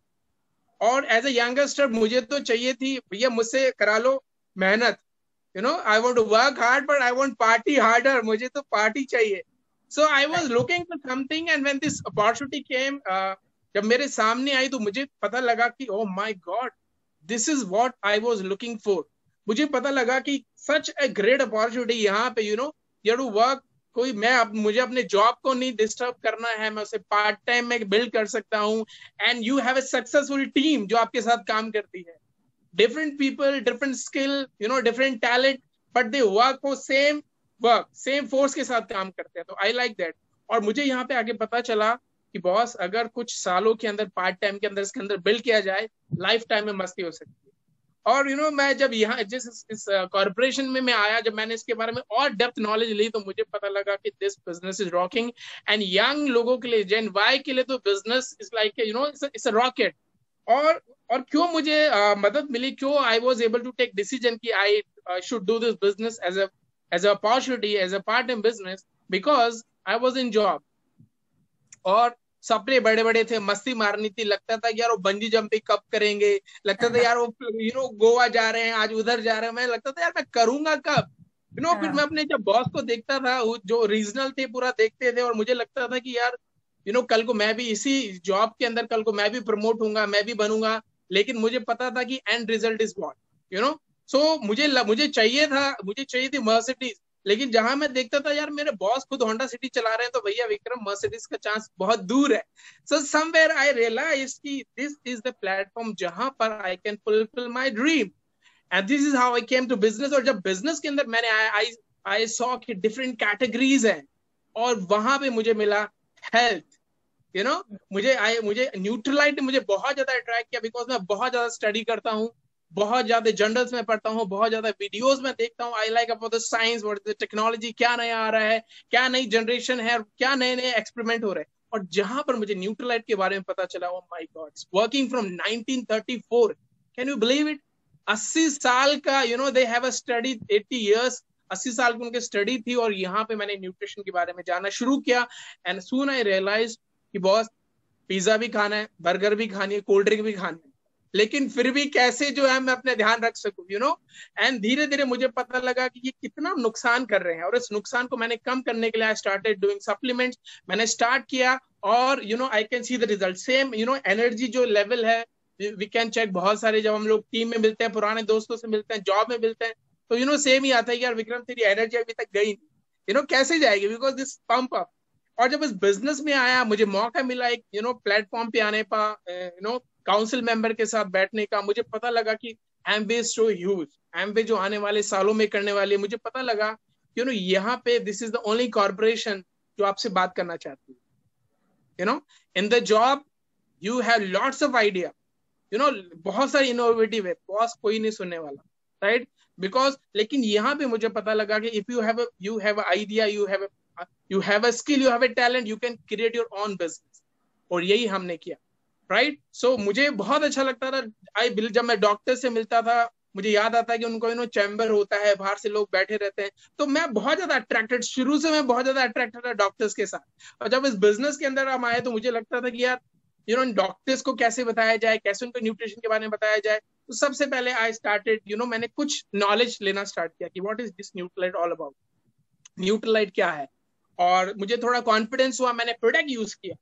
और एज ए यंगस्टर मुझे तो चाहिए थी भैया मुझसे करा लो मेहनत, you know, I want to work hard, but I want party harder. मुझे तो पार्टी चाहिए. So I was looking for something, and when this opportunity came, जब मेरे सामने आई तो मुझे पता लगा कि oh my God, this is what I was looking for. मुझे पता लगा कि such a great opportunity यहाँ पे, you know, you have to work. मुझे अपने जॉब को नहीं डिस्टर्ब करना है, मैं उसे पार्ट टाइम में बिल्ड कर सकता हूँ, and you have a successful team जो आपके साथ काम करती है. different people, different skill, you know, different talent, but they work for same work, same force के साथ काम करते हैं. तो I like that. और मुझे यहाँ पे आगे पता चला कि बॉस अगर कुछ सालों के अंदर पार्ट टाइम के अंदर इसके अंदर बिल्ड किया जाए, लाइफ टाइम में मस्ती हो सकती है. और यू नो मैं जब यहाँ जिस इस कॉर्पोरेशन में मैं आया, जब मैंने इसके बारे में और डेप्थ नॉलेज ली, तो मुझे पता लगा कि this business is rocking. And young लोगों के लिए, जेन वाई के लिए तो business is like you know it's a rocket. और क्यों मुझे मदद मिली, क्यों I was able to take decision कि I should do this business as a opportunity, as a part time business, because I was in job. और सपने बड़े बड़े थे, मस्ती मारनी थी, लगता था यार वो बंजी जंपिंग कब करेंगे, लगता था यार वो यू नो गोवा जा रहे हैं, आज उधर जा रहे हैं, मैं लगता था यार मैं करूंगा कब, यू नो. फिर मैं अपने जब बॉस को देखता था, जो रीजनल थे पूरा देखते थे, और मुझे लगता था कि यार यू नो कल को मैं भी इसी जॉब के अंदर, कल को मैं भी प्रमोट होऊंगा, मैं भी बनूंगा. लेकिन मुझे पता था कि end result is what, you know. So मुझे चाहिए थी मर्सिडीज. लेकिन जहां मैं देखता था यार मेरे बॉस खुद होंडा सिटी चला रहे हैं, तो भैया विक्रम मर्सिडीज का चांस बहुत दूर है. सो समवेयर आई रियलाइज कि दिस इज द प्लेटफॉर्म जहां पर I can fulfil my dream. And this is how I came to business. और जब बिजनेस के अंदर मैंने आई सॉ कि डिफरेंट कैटेगरीज हैं, और वहां पे मुझे मिला हेल्थ, यू नो. मुझे न्यूट्रलाइट मुझे बहुत ज्यादा अट्रैक्ट किया, बिकॉज मैं बहुत ज्यादा स्टडी करता हूँ, बहुत ज्यादा जर्नल्स में पढ़ता हूँ, बहुत ज्यादा वीडियोस में देखता हूँ. I like about the science, what is the technology, क्या नया आ रहा है, क्या नई जनरेशन है, क्या नए नए एक्सपेरिमेंट हो रहे हैं. और जहां पर मुझे न्यूट्रलाइट के बारे में पता चला, oh my God, working from 1934, can you believe it. 80 साल का, you know, they have a study 80 years, 80 साल की उनकी स्टडी थी. और यहाँ पे मैंने न्यूट्रिशन के बारे में जानना शुरू किया. एंड सून आई रियलाइज कि बॉस पिज्जा भी खाना है, बर्गर भी खानी है, कोल्ड ड्रिंक भी खानी है, लेकिन फिर भी कैसे जो है मैं अपने ध्यान रख सकूं, यू नो. एंड धीरे धीरे मुझे पता लगा कि ये कितना नुकसान कर रहे हैं, और इस नुकसान को मैंने कम करने के लिए आई स्टार्टेड डूइंग सप्लीमेंट्स. मैंने स्टार्ट किया, और you know I can see the result. Same you know energy जो लेवल है, वी कैन चेक. बहुत सारे जब हम लोग टीम में मिलते हैं, पुराने दोस्तों से मिलते हैं, जॉब में मिलते हैं, तो यू नो सेम ही आता है यार विक्रम तेरी एनर्जी अभी तक गई नहीं, यू नो कैसे जाएगी, बिकॉज दिस पंप अप. और जब इस बिजनेस में आया, मुझे मौका मिला एक यू नो प्लेटफॉर्म पे आने का, यू नो काउंसिल मेंबर के साथ बैठने का. मुझे पता लगा कि Amway is so huge, Amway जो आने वाले सालों में करने वाली है. मुझे पता लगा यू नो यहाँ पे this is the only corporation जो आपसे बात करना चाहती है. You no in the job you have lots of idea, you know बहुत सारी इनोवेटिव है, बॉस कोई नहीं सुनने वाला, राइट. बिकॉज लेकिन यहाँ पे मुझे पता लगा कि if you have idea, you have a skill, you have a talent, you can create your own business. और यही हमने किया, राइट. सो मुझे बहुत अच्छा लगता था. जब मैं डॉक्टर से मिलता था, मुझे याद आता है कि उनको यू नो चैम्बर होता है, बाहर से लोग बैठे रहते हैं, तो मैं बहुत ज्यादा अट्रैक्टेड, शुरू से मैं बहुत ज्यादा अट्रैक्टेड था डॉक्टर्स के साथ. और जब इस बिजनेस के अंदर हम आए, तो मुझे लगता था कि यार यू नो डॉक्टर्स को कैसे बताया जाए, कैसे उनको न्यूट्रिशन के बारे में बताया जाए. तो सबसे पहले आई स्टार्टेड यू नो मैंने कुछ नॉलेज लेना स्टार्ट किया कि what is this Nutrilite all about, Nutrilite क्या है. और मुझे थोड़ा कॉन्फिडेंस हुआ, मैंने प्रोडक्ट यूज किया.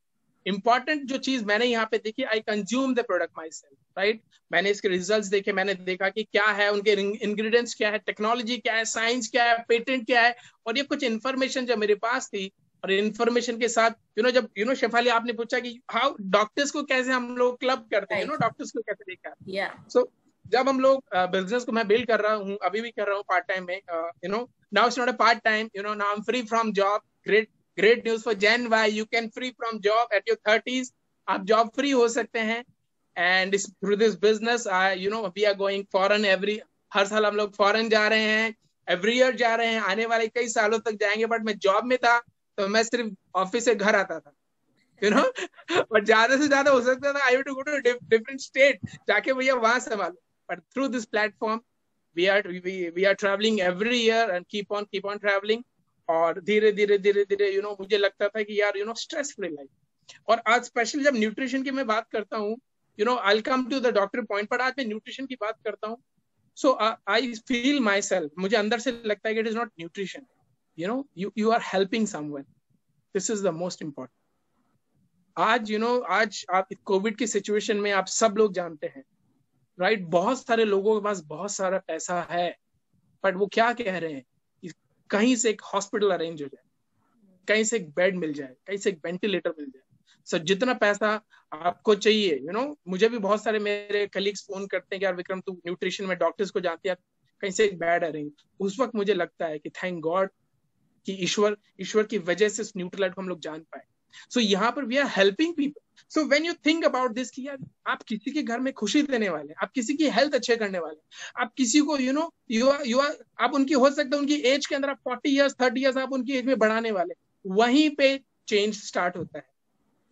इंपॉर्टेंट जो चीज मैंने यहाँ पे देखी, I consume the product my self, right. मैंने इसके रिजल्ट्स देखे, मैंने देखा कि क्या है, उनके इंग्रेडिएंट्स क्या है, टेक्नोलॉजी क्या है, साइंस क्या है, पेटेंट क्या है. और ये कुछ इन्फॉर्मेशन जब मेरे पास थी, और इन्फॉर्मेशन के साथ यू नो जब यू नो शेफाली आपने पूछा कि हाउ डॉक्टर्स को कैसे हम लोग क्लब करते हैं, यू नो डॉक्टर्स को कैसे देखा. सो जब हम लोग बिजनेस को मैं बिल्ड कर रहा हूँ, अभी भी कर रहा हूँ पार्ट टाइम में, you know now it's not a part time, you know now I am free from job. Great news for Gen Y. You can free from job at your 30s. आप job free हो सकते हैं. And through this business, you know, we are going foreign हर साल हम लोग foreign जा रहे हैं, every year जा रहे हैं, आने वाले कई सालों तक जाएंगे. बट मैं जॉब में था, तो मैं सिर्फ ऑफिस से घर आता था, you know. और ज्यादा से ज्यादा हो सकता था I have to go to a different state, जाके भैया वहां संभालो. But through this platform, we are traveling every year and keep on traveling. और धीरे धीरे यू नो मुझे लगता था कि यार you know stress free life. और आज स्पेशली जब न्यूट्रिशन की मैं बात करता हूँ, you know I will come to the doctor point, पर आज मैं न्यूट्रिशन की बात करता हूँ. सो आई फील माई सेल्फ, मुझे अंदर से लगता है कि it is not nutrition, you know you are helping someone. This is the most important. आज यू नो आज आप कोविड की सिचुएशन में आप सब लोग जानते हैं, राइट. बहुत सारे लोगों के पास बहुत सारा पैसा है, बट वो क्या कह रहे हैं, कहीं से एक हॉस्पिटल अरेंज हो जाए, कहीं से एक बेड मिल जाए, कहीं से एक वेंटिलेटर मिल जाए, सर जितना पैसा आपको चाहिए, मुझे भी बहुत सारे मेरे कलीग्स फोन करते हैं कि यार विक्रम तू न्यूट्रिशन में डॉक्टर्स को जानते हैं, कहीं से बैड आ रही। उस वक्त मुझे लगता है कि थैंक गॉड कि ईश्वर की वजह से इस न्यूट्रीलाइट को हम लोग जान पाए। सो यहाँ पर we are helping people. So when you think about this कि यार आप किसी के घर में खुशी देने वाले, आप किसी की हेल्थ अच्छे करने वाले, आप किसी को यू आर आप उनकी हो सकता है उनकी एज के अंदर आप 40 ईयर्स 30 ईयर्स आप उनकी एज में बढ़ाने वाले, वहीं पे चेंज स्टार्ट होता है।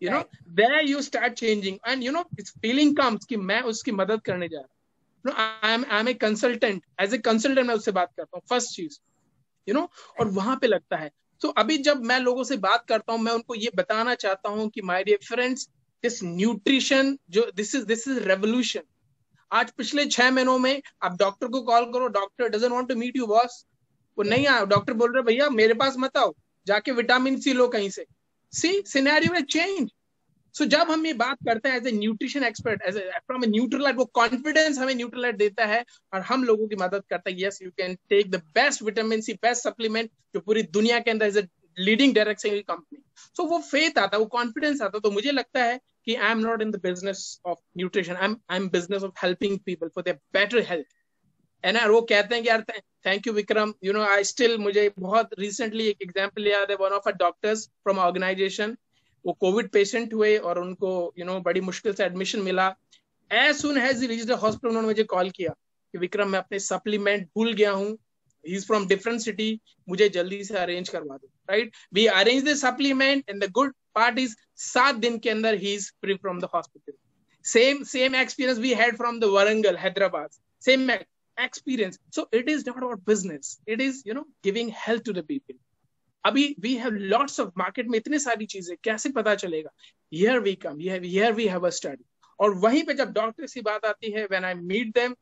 there you start changing and it's feeling comes कि मैं उसकी मदद करने जा रहा हूँ। I'm a consultant, as a consultant मैं उससे बात करता हूँ फर्स्ट चीज, और वहां पे लगता है। तो अभी जब मैं लोगों से बात करता हूँ, मैं उनको ये बताना चाहता हूँ कि my dear friends, this nutrition जो दिस इज रेवोल्यूशन। आज पिछले 6 महीनों में आप डॉक्टर को कॉल करो, doctor doesn't want to meet you boss, वो नहीं आया, डॉक्टर बोल रहे भैया मेरे पास मत आओ, जाके विटामिन सी लो कहीं से। See scenario has change. So जब हम ये बात करते हैं as a nutrition expert, as from a Nutrilite, वो कॉन्फिडेंस हमें न्यूट्रीलाइट देता है और हम लोगों की मदद करता है। Yes, you can take the best vitamin C, best supplement जो पूरी दुनिया के अंदर as a leading direct selling company. So वो फेथ आता, वो कॉन्फिडेंस आता। तो मुझे लगता है कि I am not in the business of nutrition, I am business of helping people for their better health. है ना, वो कहते हैं कि यार thank you Vikram, I still, मुझे बहुत रिसेंटली एक एग्जांपल याद है, one of a doctors from organization, वो कोविड पेशेंट हुए और उनको बड़ी मुश्किल से एडमिशन मिला। As soon as he reached the hospital, उन्होंने मुझे कॉल किया कि विक्रम मैं अपने सप्लीमेंट भूल गया हूँ, he is from different city, मुझे जल्दी से अरेंज करवा दो। Right, we arrange the supplement and the good part is 7 दिन के अंदर ही is free from the hospital. Same experience we had from the Warangal, Hyderabad, same experience. So it is not about business, it is giving health to the people. अभी we have lots of market में इतने सारी चीजें, कैसे पता चलेगा? Here we come, here we have a study. और वहीं पे जब डॉक्टर की बात आती है, when I meet them,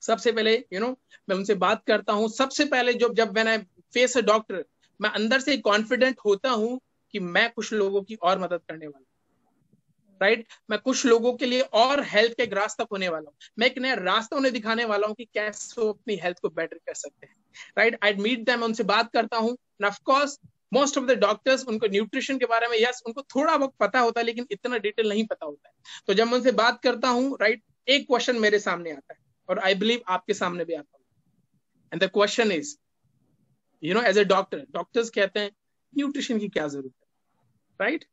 सबसे पहले मैं उनसे बात करता हूँ। सबसे पहले जब when I face a doctor, मैं अंदर से कॉन्फिडेंट होता हूँ कि मैं कुछ लोगों की और मदद करने वाला हूँ। राइट, मैं कुछ लोगों के लिए और हेल्थ के रास्ता तक होने वाला हूँ, मैं एक नया रास्ता उन्हें दिखाने वाला हूँ कि कैसे वो अपनी हेल्थ को बेटर कर सकते हैं। राइट, आई मीट देम, उनसे बात करता हूँ। Of course most of the doctors, उनको न्यूट्रिशन के बारे में यस उनको थोड़ा बहुत पता होता है, लेकिन इतना डिटेल नहीं पता होता है। तो जब मैं उनसे बात करता हूँ, राइट, एक क्वेश्चन मेरे सामने आता है और आई बिलीव आपके सामने भी आता है, and the question is as a doctors कहते हैं न्यूट्रिशन की क्या जरूरत है? राइट,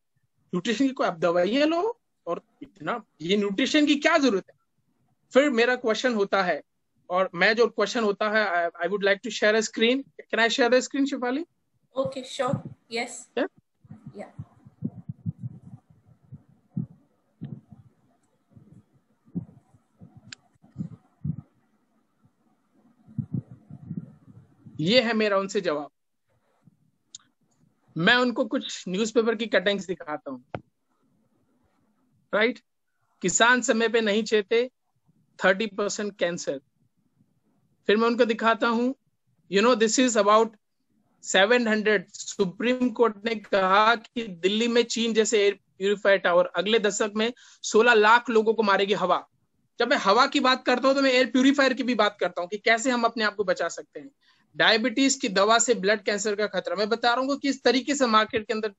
न्यूट्रिशन की कोई आप दवाइयां लो और इतना, ये न्यूट्रिशन की क्या जरूरत है? फिर मेरा क्वेश्चन होता है, और मैं जो क्वेश्चन होता है, I would like to share a screen. Can I share the screen, Shifali? Okay, sure, yes, yeah. ये है मेरा उनसे जवाब। मैं उनको कुछ न्यूज़पेपर की कटिंग्स दिखाता हूँ। राइट, किसान समय पे नहीं चेते, 30% कैंसर। फिर मैं उनको दिखाता हूँ this is about 700, supreme court ने कहा कि दिल्ली में चीन जैसे एयर प्यूरिफायर टावर अगले दशक में 16 लाख लोगों को मारेगी हवा। जब मैं हवा की बात करता हूँ तो मैं एयर प्यूरिफायर की भी बात करता हूँ कि कैसे हम अपने आप को बचा सकते हैं। डायबिटीज की दवा से ब्लड कैंसर का खतरा। मैं बता रहा हूँ कि किस तरीके से मार्केट के अंदर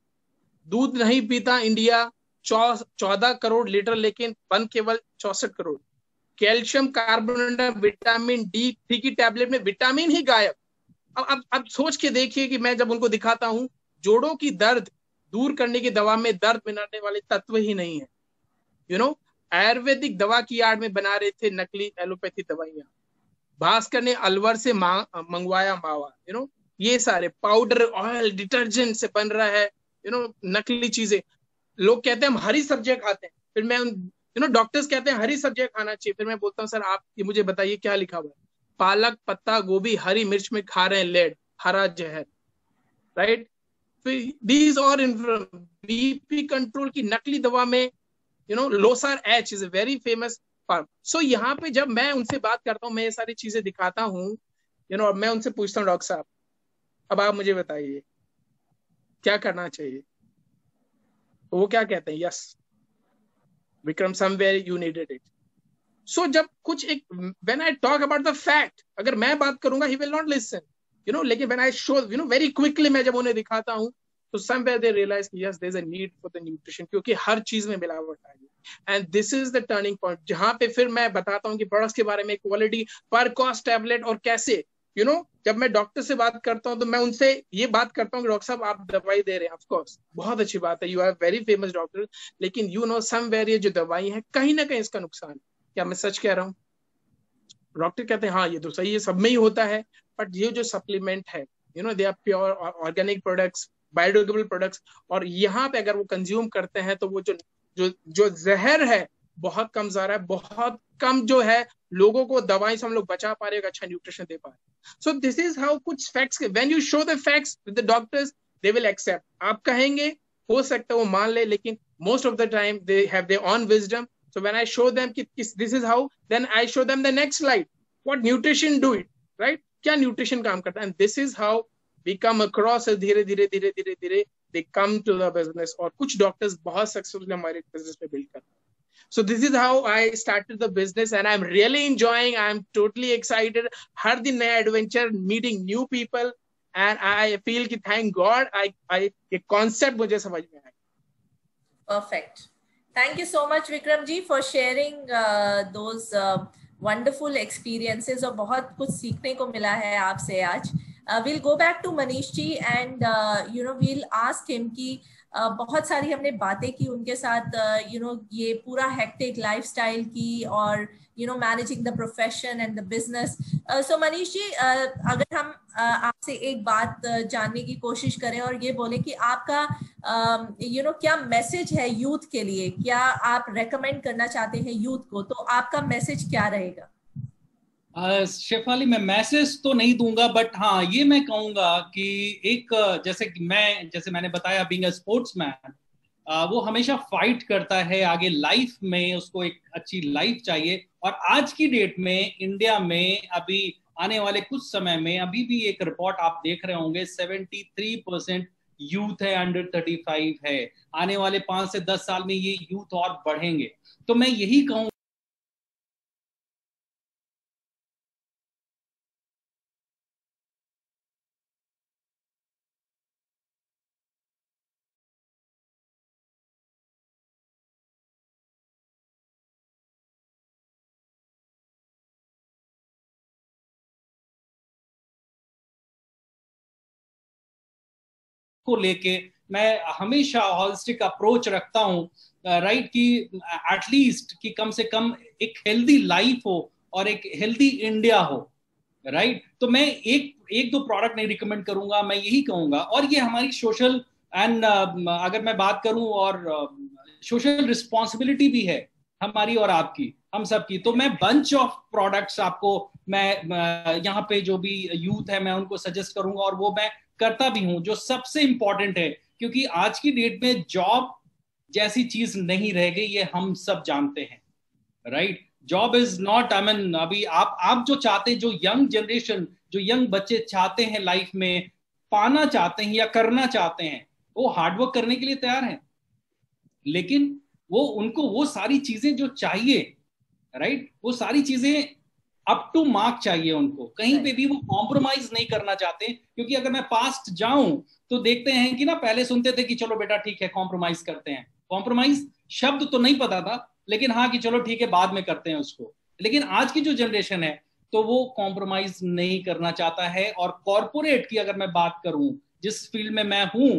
दूध नहीं पीता इंडिया 14 करोड़ लीटर, लेकिन बन केवल 64 crore. Calcium carbonate, vitamin D3 की टैबलेट में विटामिन ही गायब। अब सोच के देखिए कि मैं जब उनको दिखाता हूँ, जोड़ों की दर्द दूर करने की दवा में दर्द मिटाने वाले तत्व ही नहीं है। आयुर्वेदिक दवा की आड़ में बना रहे थे नकली एलोपैथी दवाइयां। भास्कर ने अलवर से मंगवाया मावा। ये सारे पाउडर, ऑयल, डिटर्जेंट से बन रहा है नकली चीजें। लोग कहते हैं हम हरी सब्जियां खाते हैं, फिर मैं डॉक्टर्स कहते हैं हरी सब्जियां खाना चाहिए। फिर मैं बोलता हूँ सर आप ये मुझे बताइए क्या लिखा हुआ है? पालक, पत्ता गोभी, हरी मिर्च में खा रहे हैं लेड, हरा जहर। राइट, दीज और बीपी कंट्रोल की नकली दवा में Losar H is a very famous form. So यहाँ पे जब मैं उनसे बात करता हूँ, मैं ये सारी चीजें दिखाता हूँ और मैं उनसे पूछता हूँ डॉक्टर साहब अब आप मुझे बताइए क्या करना चाहिए? तो वो क्या कहते हैं? Yes Vikram, somewhere you needed it. So जब कुछ एक when I talk about the fact, अगर मैं बात करूंगा ही विल नॉट लिसन लेकिन when I show very quickly, मैं जब उन्हें दिखाता हूँ तो somewhere they realize yes there's a need for the nutrition, क्योंकि हर चीज में मिलावट आ गई। and this is the turning point जहां पे फिर मैं बताता हूँ कि प्रोडक्ट्स के बारे में, क्वालिटी पर कॉस्ट टैबलेट और कैसे जब मैं डॉक्टर से बात करता हूँ तो मैं उनसे ये बात करता हूँ कि डॉक्टर साहब आप दवाई दे रहे हैं, ऑफ कोर्स बहुत अच्छी बात है, you are very famous doctor, लेकिन समवेयर ये जो दवाई है कहीं ना कहीं इसका नुकसान है। क्या मैं सच कह रहा हूँ? डॉक्टर कहते हैं हाँ ये तो सही है, सब में ही होता है, बट ये जो सप्लीमेंट है they are pure organic products, biodegradable products, और यहाँ पे अगर वो कंज्यूम करते हैं तो वो जो जहर है बहुत कम जा रहा है, बहुत कम जो है लोगों को दवाई से हम लोग बचा पा रहे हैं, अच्छा न्यूट्रिशन दे पा रहे हैं। सो दिस इज हाउ कुछ facts, when you show the facts with the doctors they will accept. आप कहेंगे हो सकता है वो मान ले, लेकिन most of the time they have their own wisdom. So when I show them this is how, then I show them the next slide. What nutrition do it, right? क्या nutrition काम करता है? And this is how we come across धीरे धीरे they come to the business, और कुछ doctors बहुत successfully हमारे business पे build करते हैं। So this is how I started the business and I'm really enjoying. I'm totally excited. हर दिन नया adventure, meeting new people, and I feel कि thank God ये concept मुझे समझ में आया। Perfect. Thank you so much Vikram ji for sharing those wonderful experiences, और बहुत कुछ सीखने को मिला है आपसे आज। We'll go back to Manish ji and we'll ask him कि बहुत सारी हमने बातें की उनके साथ, ये पूरा hectic lifestyle की, और managing the profession and the business. So Manish ji, अगर हम आपसे एक बात जानने की कोशिश करें और ये बोले कि आपका क्या मैसेज है यूथ के लिए, क्या आप रेकमेंड करना चाहते हैं यूथ को, तो आपका मैसेज क्या रहेगा? शेफाली, मैं मैसेज तो नहीं दूंगा, बट हाँ ये मैं कहूंगा कि एक जैसे मैंने बताया, बीइंग अ स्पोर्ट्समैन, वो हमेशा फाइट करता है आगे लाइफ में, उसको एक अच्छी लाइफ चाहिए। और आज की डेट में इंडिया में अभी आने वाले कुछ समय में, अभी भी एक रिपोर्ट आप देख रहे होंगे, 73% यूथ है, अंडर 35 है। आने वाले 5 से 10 साल में ये यूथ और बढ़ेंगे। तो मैं यही कहूँ को लेके मैं हमेशा हॉलिस्टिक अप्रोच रखता हूँ, राइट, कि एटलीस्ट कि कम से कम एक हेल्दी लाइफ हो और एक हेल्दी इंडिया हो, राइट। तो मैं एक दो प्रोडक्ट नहीं रिकमेंड करूंगा, मैं यही कहूंगा। और ये हमारी सोशल एंड अगर मैं बात करूं, और सोशल रिस्पॉन्सिबिलिटी भी है हमारी और आपकी, हम सब की। तो मैं बंच ऑफ प्रोडक्ट्स आपको, मैं यहाँ पे जो भी यूथ है मैं उनको सजेस्ट करूंगा, और वो मैं करता भी हूं। जो सबसे इंपॉर्टेंट है, क्योंकि आज की डेट में जॉब जैसी चीज नहीं रह गई, ये हम सब जानते हैं, right. Job is not, I mean, अभी आप जो चाहते हैं, जो यंग जनरेशन, जो यंग बच्चे चाहते हैं लाइफ में, पाना चाहते हैं या करना चाहते हैं, वो हार्डवर्क करने के लिए तैयार हैं, लेकिन उनको वो सारी चीजें जो चाहिए, राइट, वो सारी चीजें अप टू मार्क चाहिए उनको, कहीं पे भी वो कॉम्प्रोमाइज नहीं करना चाहते। क्योंकि अगर मैं पास्ट जाऊं तो देखते हैं कि ना, पहले सुनते थे कि चलो बेटा ठीक है कॉम्प्रोमाइज करते हैं। कॉम्प्रोमाइज शब्द तो नहीं पता था, लेकिन हाँ कि चलो ठीक है बाद में करते हैं उसको। लेकिन आज की जो जनरेशन है तो वो कॉम्प्रोमाइज नहीं करना चाहता है। और कॉर्पोरेट की अगर मैं बात करूं, जिस फील्ड में मैं हूं,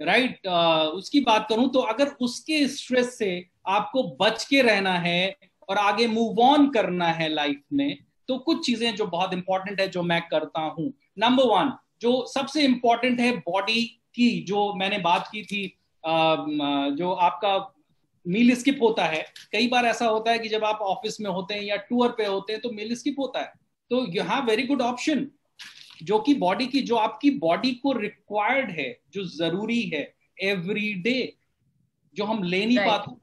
राइट, उसकी बात करूं, तो अगर उसके स्ट्रेस से आपको बच के रहना है और आगे मूव ऑन करना है लाइफ में, तो कुछ चीजें जो बहुत इंपॉर्टेंट है जो मैं करता हूं। नंबर 1 जो सबसे इंपॉर्टेंट है, बॉडी की, जो मैंने बात की थी, जो आपका मील स्किप होता है। कई बार ऐसा होता है कि जब आप ऑफिस में होते हैं या टूर पे होते हैं तो मील स्किप होता है। तो you have very good option, जो कि बॉडी की, जो आपकी बॉडी को रिक्वायर्ड है, जो जरूरी है एवरी डे, जो हम ले नहीं पाते,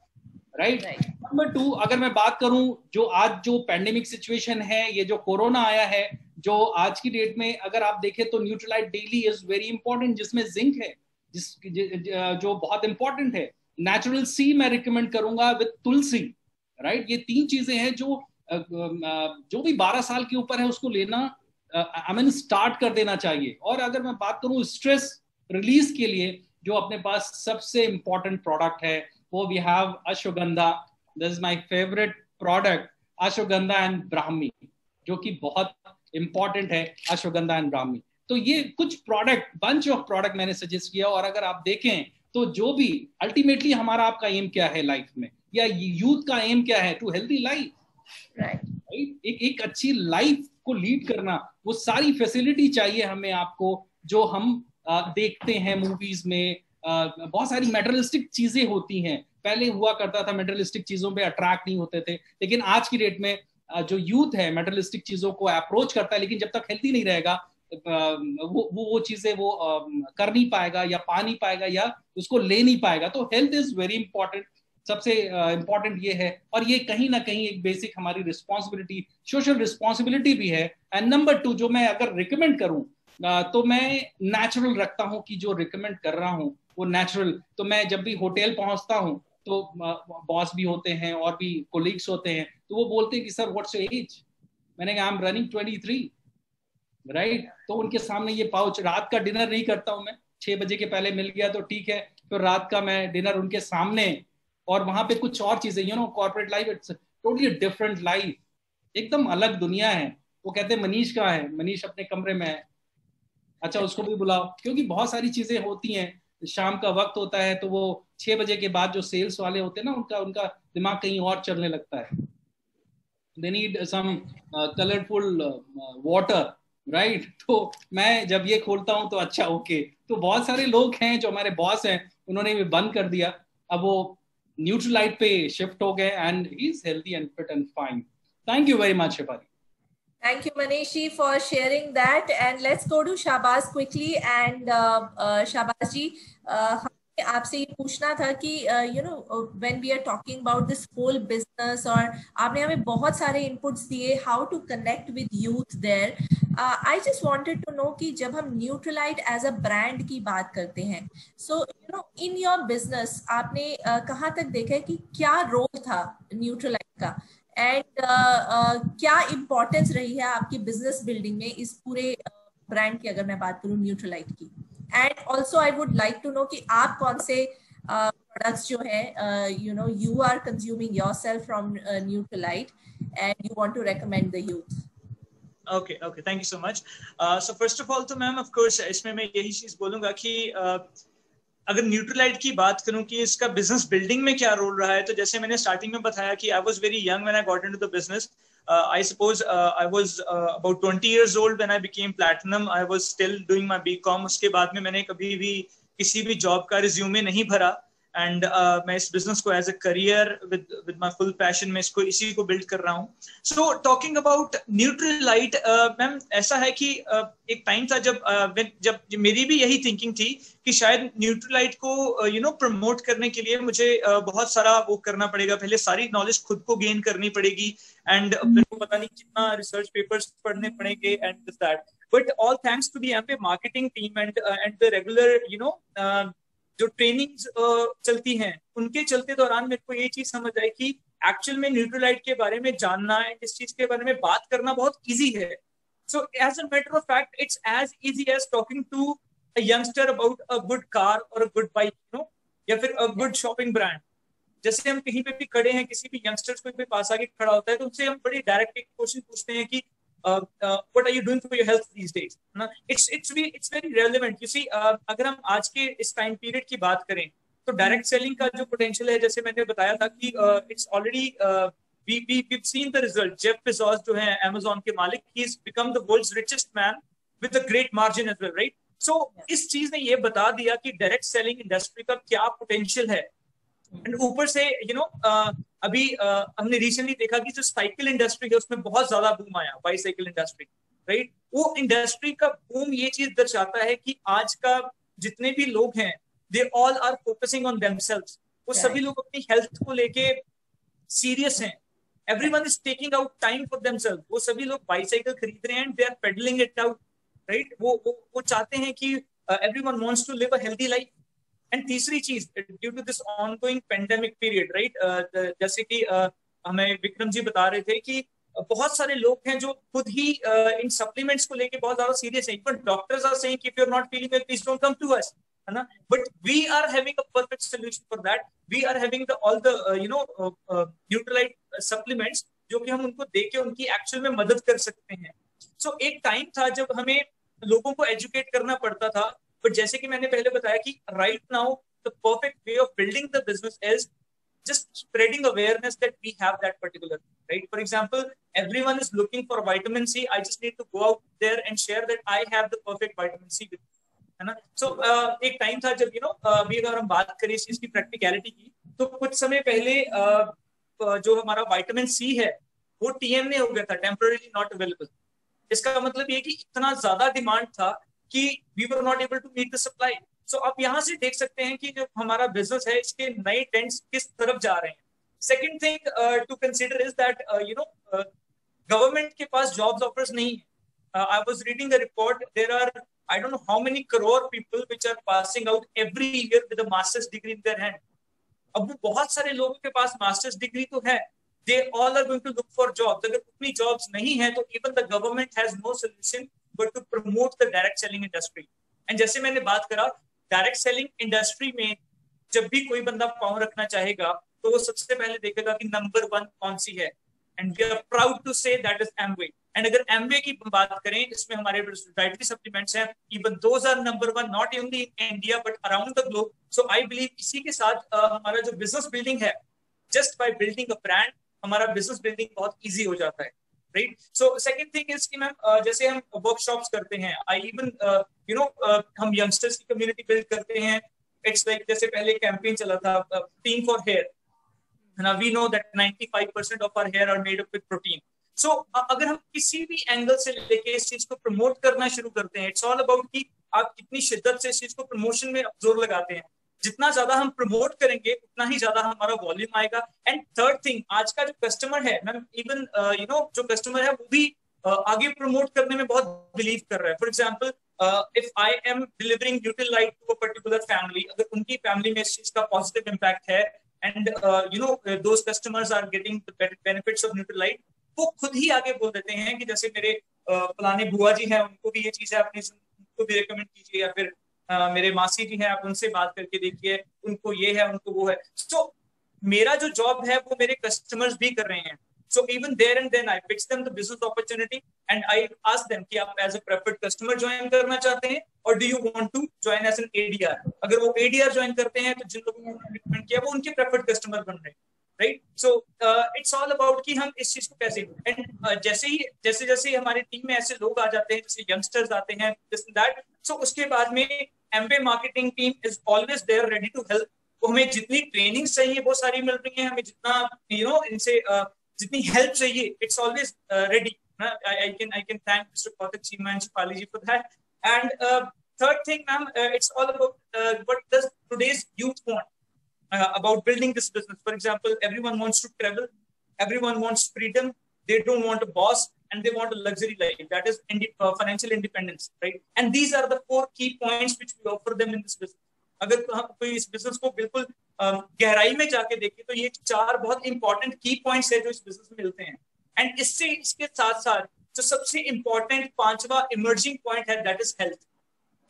राइट। नंबर 2 अगर मैं बात करूं, जो आज जो पैंडेमिक सिचुएशन है, ये जो कोरोना आया है, जो आज की डेट में अगर आप देखें तो Nutrilite daily is very important, जिसमें जिंक है, जो बहुत इंपॉर्टेंट है। नेचुरल सी मैं रिकमेंड करूंगा विद तुलसी, राइट। ये 3 चीजें हैं जो भी 12 साल के ऊपर है उसको लेना, आई मीन स्टार्ट कर देना चाहिए। और अगर मैं बात करूं स्ट्रेस रिलीज के लिए, जो अपने पास सबसे इम्पोर्टेंट प्रोडक्ट है वो we have ashwagandha. This is my favourite product, ashwagandha and brahmi, जो कि बहुत इंपॉर्टेंट है, अश्वगंधा एंड ब्राह्मी. तो ये कुछ प्रोडक्ट, बंच ऑफ प्रोडक्ट मैंने सजेस्ट किया. और अगर आप देखें तो जो भी अल्टीमेटली हमारा आपका एम क्या है लाइफ में, या यूथ का एम क्या है, टू हेल्दी लाइफ, राइट. एक अच्छी लाइफ को लीड करना, वो सारी फैसिलिटी चाहिए हमें आपको, जो हम देखते हैं मूवीज में. बहुत सारी मेटेरियलिस्टिक चीजें होती हैं, पहले हुआ करता था मेटेरियलिस्टिक चीजों पे अट्रैक्ट नहीं होते थे, लेकिन आज की डेट में जो यूथ है मेटेरियलिस्टिक चीजों को अप्रोच करता है, लेकिन जब तक हेल्थी नहीं रहेगा वो चीजें वो कर नहीं पाएगा, या पा नहीं पाएगा, या उसको ले नहीं पाएगा. तो हेल्थ इज वेरी इंपॉर्टेंट, सबसे इंपॉर्टेंट ये है. और ये कहीं ना कहीं एक बेसिक हमारी रिस्पॉन्सिबिलिटी, सोशल रिस्पॉन्सिबिलिटी भी है. एंड नंबर 2, जो मैं अगर रिकमेंड करूं तो मैं नेचुरल रखता हूं, कि जो रिकमेंड कर रहा हूं वो नेचुरल. तो मैं जब भी होटल पहुंचता हूं तो बॉस भी होते हैं और भी कोलीग्स होते हैं, तो वो बोलते हैं कि सर व्हाट्स योर एज. मैंने कहा आई एम रनिंग 23, राइट. तो उनके सामने ये पाउच, रात का डिनर नहीं करता हूं मैं, 6 बजे के पहले मिल गया तो ठीक है, फिर रात का मैं डिनर उनके सामने. और वहां पे कुछ और चीजें, you know, corporate life it's totally different life, एकदम अलग दुनिया है. वो कहते हैं मनीष कहाँ है, मनीष अपने कमरे में है. अच्छा उसको भी बुलाओ, क्योंकि बहुत सारी चीजें होती हैं. शाम का वक्त होता है तो वो 6 बजे के बाद जो सेल्स वाले होते हैं ना, उनका दिमाग कहीं और चलने लगता है. They need some colourful water, right. तो मैं जब ये खोलता हूँ तो अच्छा ओके. तो बहुत सारे लोग हैं जो हमारे बॉस हैं, उन्होंने भी बंद कर दिया, अब वो न्यूट्रलाइट पे शिफ्ट हो गए, and he is healthy and fit and fine. Thank you very much Shefali. Thank you, Manishi, for sharing that. And let's go to Shahbaz quickly. And Shahbaz ji, हमें आपसे ये पूछना था कि you know when we are talking about this whole business, और आपने हमें बहुत सारे inputs दिए how to connect with youth there. I just wanted to know कि जब हम Nutralite as a brand की बात करते हैं, so you know in your business आपने कहाँ तक देखा है कि क्या रोल था Nutralite का, एंड क्या इम्पोर्टेंस रही है आपकी बिजनेस बिल्डिंग में इस पूरे ब्रांड की, अगर मैं बात करूं न्यूट्रलाइट की. And also I would like to know कि आप कौन से प्रोडक्ट्स जो है you know you are consuming yourself from Nutrilite and you want to recommend the youth. Okay, thank you so much. So first of all तो ma'am of course इसमें मैं यही चीज बोलूंगा कि अगर न्यूट्रलाइट की बात करूं कि इसका बिजनेस बिल्डिंग में क्या रोल रहा है, तो जैसे मैंने स्टार्टिंग में बताया कि I was very young when I got into the business. I suppose I was about 20 years old when I became platinum. I was still doing my BCom. उसके बाद में मैंने कभी भी किसी भी जॉब का रिज्यूमे नहीं भरा, एंड मैं इस बिजनेस को as a career with my full passion में इसको इसी को बिल्ड कर रहा हूँ. So talking about Nutrilite ma'am, ऐसा है कि एक टाइम था जब मेरी भी यही थिंकिंग थी कि शायद न्यूट्रलाइट को यू नो प्रमोट करने के लिए मुझे बहुत सारा वो करना पड़ेगा, पहले सारी नॉलेज खुद को गेन करनी पड़ेगी, एंड मेरे को पता नहीं कितना रिसर्च पेपर्स पढ़ने पड़ेंगे and this that. But all thanks to the यहाँ पे marketing team and the regular you know जो ट्रेनिंग्स चलती हैं, उनके चलते दौरान मेरे को ये चीज समझ आई कि एक्चुअल में न्यूट्रलाइट के बारे में जानना है, इस चीज के बारे में बात करना बहुत इजी है. So as a matter of fact it's as easy as talking to a youngster about a good car और a good bike, you know, या फिर अ गुड शॉपिंग ब्रांड. जैसे हम कहीं पे भी खड़े हैं, किसी भी यंगस्टर्स कोई भी पास आके खड़ा होता है तो उनसे हम बड़ी डायरेक्ट एक क्वेश्चन पूछते हैं कि what are you doing for your health these days? ना, it's very relevant. You see, अगर हम आज के इस टाइम पीरियड की बात करें तो डायरेक्ट सेलिंग का जो पोटेंशियल है, जैसे मैंने बताया था कि it's already we've seen the result. Jeff Bezos जो है Amazon के मालिक, he's become the world's richest man with a great margin as well, right? So इस चीज ने ये बता दिया कि डायरेक्ट सेलिंग इंडस्ट्री का क्या पोटेंशियल है. एंड ऊपर से यू नो अभी हमने रिसेंटली देखा कि जो साइकिल इंडस्ट्री है उसमें बहुत ज्यादा बूम आया, बाईसाइकिल इंडस्ट्री, राइट. वो इंडस्ट्री का बूम ये चीज दर्शाता है कि आज का जितने भी लोग हैं, they all are focusing on themselves. वो सभी लोग अपनी हेल्थ को लेके सीरियस हैं. Everyone is taking out time for themselves. वो सभी लोग बाईसाइकिल खरीद रहे हैं and they are pedaling it out, right. वो चाहते हैं कि everyone wants to live a healthy life. And तीसरी चीज, due to this ongoing pandemic period, right, जैसे कि हमें विक्रम जी बता रहे थे कि बहुत सारे लोग हैं जो खुद ही इन सप्लीमेंट्स को लेके बहुत ज्यादा सीरियस हैं. Even doctors are saying if you are not feeling well please don't come to us. है ना. But we are having a perfect solution for that. We are having all the Nutralite supplements जो कि हम उनको देके उनकी actual में मदद कर सकते हैं. So एक टाइम था जब हमें लोगों को एजुकेट करना पड़ता था, बट जैसे कि मैंने पहले बताया कि right now the perfect way of building the business is just spreading awareness that we have that particular, right? For example, everyone is looking for vitamin C. I just need to go out there and share that I have the perfect vitamin C with me, है ना. So एक time था जब अभी अगर हम बात करें इस चीज की प्रैक्टिकलिटी की, तो कुछ समय पहले जो हमारा विटामिन सी है वो TNA हो गया था, टेम्पररीली नॉट अवेलेबल. इसका मतलब ये कि इतना ज्यादा डिमांड था कि we were not able to meet the supply. So आप यहाँ से देख सकते हैं कि जो हमारा बिजनेस है इसके नए ट्रेंड्स किस तरफ जा रहे हैं. Second thing to consider is that government के पास जॉब्स ऑफर्स नहीं है. I was reading a report. There are, I don't know how many crore people which are passing out every year with a master's degree in their hand. अब वो बहुत सारे लोगों के पास मास्टर्स डिग्री तो है. They all are going to look for jobs. अगर उतनी jobs नहीं है तो even the government has no solution but to promote the direct selling industry. And जैसे मैंने बात करा, डायरेक्ट सेलिंग इंडस्ट्री में जब भी कोई बंदा पाँव रखना चाहेगा तो वो सबसे पहले देखेगा कि नंबर 1 कौन सी है. And we are proud to say that is Amway. And अगर एमवे की बात करें, इसमें हमारे डाइटरी सप्लीमेंट्स हैं, even those are number 1 not only in India but around the globe. So I believe इसी के साथ हमारा जो बिजनेस बिल्डिंग है, just by building a brand, हमारा बिजनेस बिल्डिंग बहुत ईजी हो जाता है. Right. So second thing is कि मैम जैसे हम वर्कशॉप्स करते हैं, आई इवन हम यंगस्टर्स की कम्युनिटी बिल्ड करते हैं. इट्स लाइक जैसे पहले कैंपेन चला था team for hair. Now we know that 95% of our hair are made up with protein. So अगर हम किसी भी एंगल से लेके इस चीज को प्रमोट करना शुरू करते हैं, इट्स ऑल अबाउट कि आप कितनी शिद्दत से इस चीज को प्रमोशन में जोर लगाते हैं. जितना ज्यादा हम प्रमोट करेंगे उतना ही ज्यादा हमारा वॉल्यूम आएगा. एंड थर्ड थिंग, आज का जो कस्टमर है मैम, इवन जो कस्टमर है वो भी आगे प्रमोट करने में बहुत बिलीव कर रहा है. For example, if I am delivering Nutrilite to a particular family, अगर उनकी फैमिली में इस चीज का पॉजिटिव इम्पैक्ट है and those customers are getting the benefits of Nutralite, वो खुद ही आगे बोल देते हैं कि जैसे मेरे पुराने बुआ जी हैं, उनको भी ये चीज है, अपनी उनको भी रिकमेंड कीजिए, या फिर मेरे मासी जी हैं, आप उनसे बात करके देखिए, उनको ये है, उनको वो है. So मेरा जो जॉब है वो मेरे कस्टमर्स भी कर रहे हैं. So even there and then I pitch them the business opportunity and I ask them कि आप as a preferred customer join करना चाहते हैं और do you want to join as an ADR. अगर वो ADR join करते हैं तो जिन लोगों ने recommend किया वो उनके preferred customer बन रहे हैं. Right? So it's all about कि हम इस चीज को कैसे, and जैसे हमारी टीम में ऐसे लोग आ जाते हैं, जैसे यंगस्टर्स आते हैं, this and that. So उसके बाद में Amway marketing team is always there ready to help. वो हमें जितनी ट्रेनिंग चाहिए वो सारी मिल रही है, हमें जितना इनसे जितनी हेल्प चाहिए, it's always ready. I can thank Mr. Kautik Chima and Shefali ji for that. And third thing, ma'am, it's all about what does today's youth want about building this business. For example, everyone wants to travel, everyone wants freedom, they don't want a boss, and they want a luxury life, that is financial independence, right? And these are the 4 key points which we offer them in this business. अगर कोई इस business को बिल्कुल गहराई में जाके देखे तो ये 4 बहुत इंपॉर्टेंट की पॉइंट्स है जो इस बिजनेस में मिलते हैं. एंड इसके साथ साथ जो सबसे इंपॉर्टेंट 5वां इमर्जिंग पॉइंट है, that is health.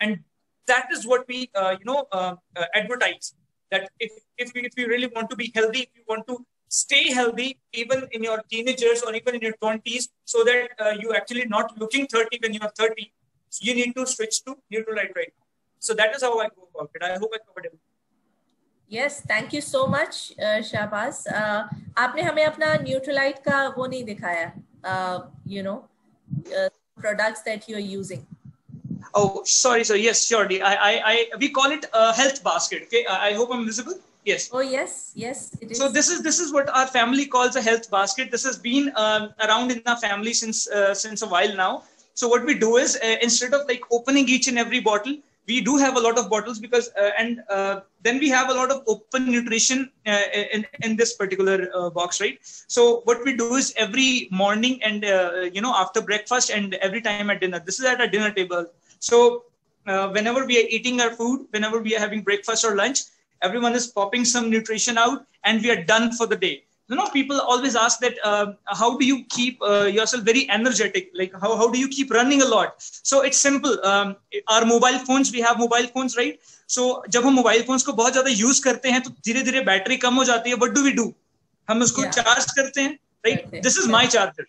And that is what we advertise, that if you really want to be healthy, if you want to stay healthy even in your teenagers or even in your 20s, so that you actually not looking 30 when you are 30, you need to switch to Nutralite right now. So that is how I go about it. I hope I covered it. Yes, thank you so much, Shahbaz. आपने हमें अपना Nutralite का वो नहीं दिखाया, products that you are using. Oh, sorry. Yes, surely. We call it a health basket. Okay, I hope I'm visible. Yes. Oh yes, it is. So this is what our family calls a health basket. This has been around in our family since a while now. So what we do is instead of like opening each and every bottle, we do have a lot of bottles because then we have a lot of open nutrition in this particular box, right? So what we do is every morning and after breakfast and every time at dinner, this is at our dinner table. So whenever we are eating our food, whenever we are having breakfast or lunch, everyone is popping some nutrition out and we are done for the day. people always ask that how do you keep yourself very energetic, like how do you keep running a lot? So it's simple. Our mobile phones, we have mobile phones, right? So जब हम mobile phones को बहुत ज्यादा use करते हैं तो धीरे धीरे बैटरी कम हो जाती है. What do we do? हम उसको चार्ज करते हैं, right? This is my charger.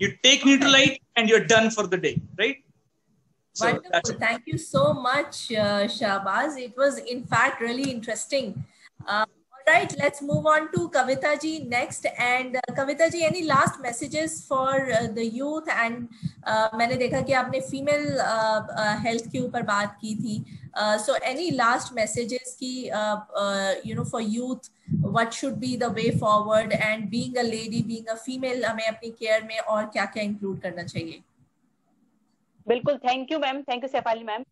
You take Neutralite and you're done for the day, right? So wonderful. Thank you so much, Shahbaz. It was in fact really interesting. All right, let's move on to Kavita ji next. And Kavita ji, any last messages for the youth? And मैंने देखा कि आपने female health के ऊपर बात की थी. So any last messages की for youth, what should be the way forward, and being a lady, being a female, हमें अपनी care में और क्या क्या include करना चाहिए? बिल्कुल, thank you ma'am, thank you Shefali ma'am.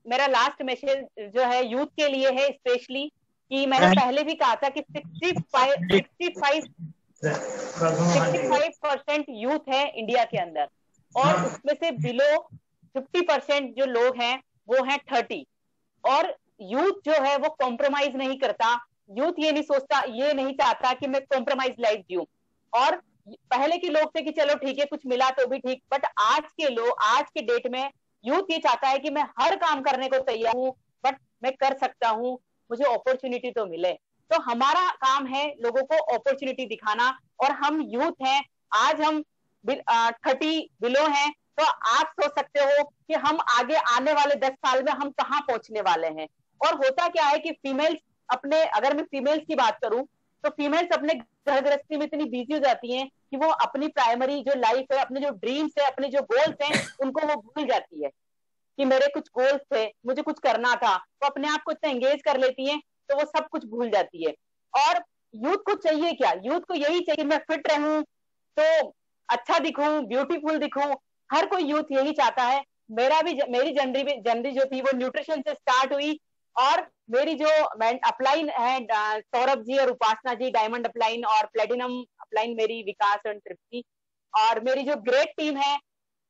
मेरा लास्ट मैसेज जो है यूथ के लिए है स्पेशली, कि मैंने पहले भी कहा था कि 65% यूथ है इंडिया के अंदर, और उसमें से बिलो 50% जो लोग हैं वो हैं 30. और यूथ जो है वो कॉम्प्रोमाइज नहीं करता. यूथ ये नहीं सोचता, ये नहीं चाहता कि मैं कॉम्प्रोमाइज लाइफ जीऊं. और पहले के लोग थे कि चलो ठीक है, कुछ मिला तो भी ठीक, बट आज के लोग, आज के डेट में यूथ ये चाहता है कि मैं हर काम करने को तैयार हूँ, बट मैं कर सकता हूँ, मुझे अपॉर्चुनिटी तो मिले. तो हमारा काम है लोगों को अपॉर्चुनिटी दिखाना. और हम यूथ हैं, आज हम 30 बिलो हैं, तो आप सोच सकते हो कि हम आगे आने वाले 10 साल में हम कहाँ पहुंचने वाले हैं. और होता क्या है कि फीमेल्स अपने, अगर मैं फीमेल्स की बात करूं तो फीमेल्स अपने घर गृहस्थी में इतनी बिजी हो जाती हैं कि वो अपनी प्राइमरी जो लाइफ है, अपने जो ड्रीम्स है, अपने जो गोल्स हैं, उनको वो भूल जाती है कि मेरे कुछ गोल्स थे, मुझे कुछ करना था. तो अपने आप को इतना एंगेज कर लेती हैं तो वो सब कुछ भूल जाती है. और यूथ को चाहिए क्या? यूथ को यही चाहिए मैं फिट रहूं, तो अच्छा दिखूं, ब्यूटीफुल दिखूं. हर कोई यूथ यही चाहता है. मेरी जर्नी जो थी वो न्यूट्रिशन से स्टार्ट हुई, और मेरी जो अपलाइन है सौरभ जी और उपासना जी, डायमंड अपलाइन, और प्लेटिनम अपलाइन मेरी विकास और तृप्ति, और मेरी जो ग्रेट टीम है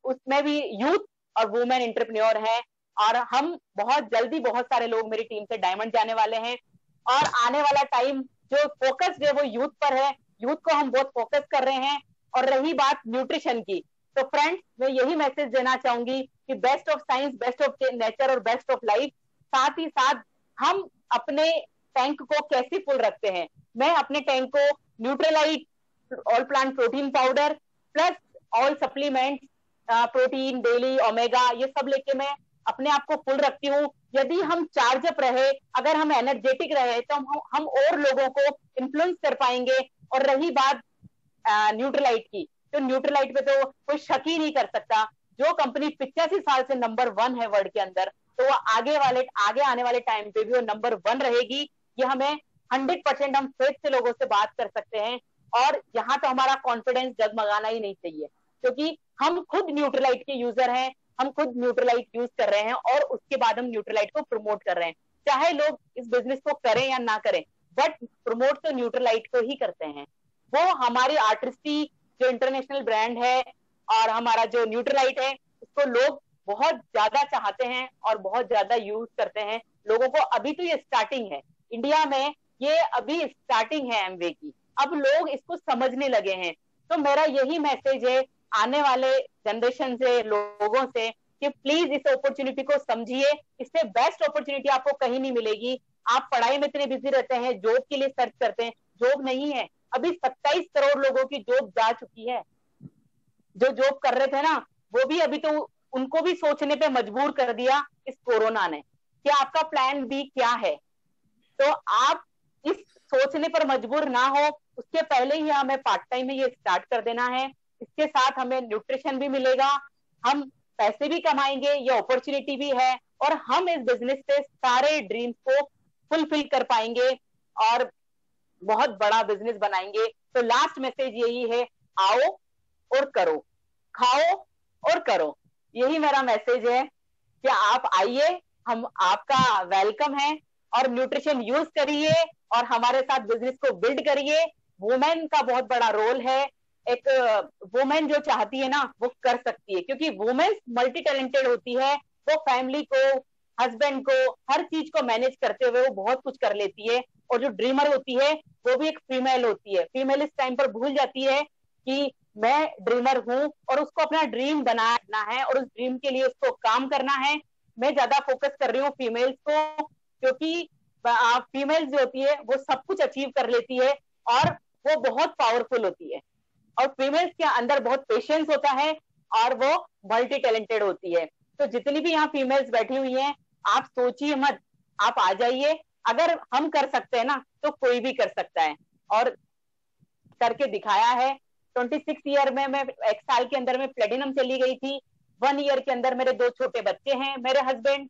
उसमें भी यूथ और वुमेन एंटरप्रेन्योर है. और हम बहुत जल्दी, बहुत सारे लोग मेरी टीम से डायमंड जाने वाले हैं. और आने वाला टाइम जो फोकस है वो यूथ पर है. यूथ को हम बहुत फोकस कर रहे हैं. और रही बात न्यूट्रिशन की, तो फ्रेंड्स मैं यही मैसेज देना चाहूंगी कि best of science, best of nature और बेस्ट ऑफ लाइफ. साथ ही साथ हम अपने टैंक को कैसे फुल रखते हैं. मैं अपने टैंक को Nutrilite, all plant protein powder plus all supplement, protein, daily, omega, ये सब लेके मैं अपने आप को फुल रखती हूँ. यदि हम चार्ज अप रहे, अगर हम एनर्जेटिक रहे, तो हम और लोगों को इन्फ्लुएंस कर पाएंगे. और रही बात न्यूट्रलाइट की, तो न्यूट्रलाइट पे तो कोई शक ही नहीं कर सकता. जो कंपनी 85 साल से नंबर 1 है वर्ल्ड के अंदर, तो वो आगे आने वाले टाइम पे भी वो नंबर 1 रहेगी. ये हमें 100% हम फेथ से लोगों से बात कर सकते हैं. और यहाँ तो हमारा कॉन्फिडेंस जगमगाना ही नहीं चाहिए, क्योंकि हम खुद न्यूट्रलाइट के यूजर हैं, हम खुद न्यूट्रलाइट यूज कर रहे हैं, और उसके बाद हम न्यूट्रलाइट को प्रमोट कर रहे हैं. चाहे लोग इस बिजनेस को करें या ना करें, बट प्रमोट तो न्यूट्रलाइट को ही करते हैं. वो हमारी आर्टिस्टी जो इंटरनेशनल ब्रांड है, और हमारा जो न्यूट्रलाइट है, उसको लोग बहुत ज्यादा चाहते हैं और बहुत ज्यादा यूज करते हैं. लोगों को अभी तो ये स्टार्टिंग है इंडिया में, ये अभी स्टार्टिंग है एमवे की. अब लोग इसको समझने लगे हैं. तो मेरा यही मैसेज है आने वाले जनरेशन से, लोगों से, कि प्लीज इस अपॉर्चुनिटी को समझिए. इससे बेस्ट अपॉर्चुनिटी आपको कहीं नहीं मिलेगी. आप पढ़ाई में इतने बिजी रहते हैं, जॉब के लिए सर्च करते हैं, जॉब नहीं है. अभी 27 करोड़ लोगों की जॉब जा चुकी है. जो जॉब कर रहे थे ना, वो भी अभी तो उनको भी सोचने पे मजबूर कर दिया इस कोरोना ने कि आपका प्लान बी क्या है. तो आप इस सोचने पर मजबूर ना हो, उसके पहले ही हमें पार्ट टाइम में ये स्टार्ट कर देना है. इसके साथ हमें न्यूट्रिशन भी मिलेगा, हम पैसे भी कमाएंगे, ये अपॉर्चुनिटी भी है, और हम इस बिजनेस से सारे ड्रीम्स को फुलफिल कर पाएंगे और बहुत बड़ा बिजनेस बनाएंगे. तो लास्ट मैसेज यही है, आओ और करो, खाओ और करो. यही मेरा मैसेज है कि आप आइए, हम आपका वेलकम है, और न्यूट्रिशन यूज करिए और हमारे साथ बिजनेस को बिल्ड करिए. वुमेन का बहुत बड़ा रोल है. एक वुमेन जो चाहती है ना, वो कर सकती है, क्योंकि वुमेन मल्टी टैलेंटेड होती है. वो फैमिली को हस्बैंड को, हर चीज को मैनेज करते हुए वो बहुत कुछ कर लेती है। और जो ड्रीमर होती है वो भी एक फीमेल होती है। फीमेल इस टाइम पर भूल जाती है कि मैं ड्रीमर हूँ और उसको अपना ड्रीम बनाना है और उस ड्रीम के लिए उसको काम करना है। मैं ज्यादा फोकस कर रही हूँ फीमेल्स को, क्योंकि फीमेल्स जो होती है वो सब कुछ अचीव कर लेती है और वो बहुत पावरफुल होती है। और फीमेल्स के अंदर बहुत पेशेंस होता है और वो मल्टी टैलेंटेड होती है। तो जितनी भी यहाँ फीमेल्स बैठी हुई हैं, आप सोचिए मत, आप आ जाइए। अगर हम कर सकते हैं ना तो कोई भी कर सकता है, और करके दिखाया है। 26 ईयर में मैं 1 साल के अंदर में प्लेटिनम चली गई थी। 1 ईयर के अंदर मेरे 2 छोटे बच्चे हैं। मेरे हस्बैंड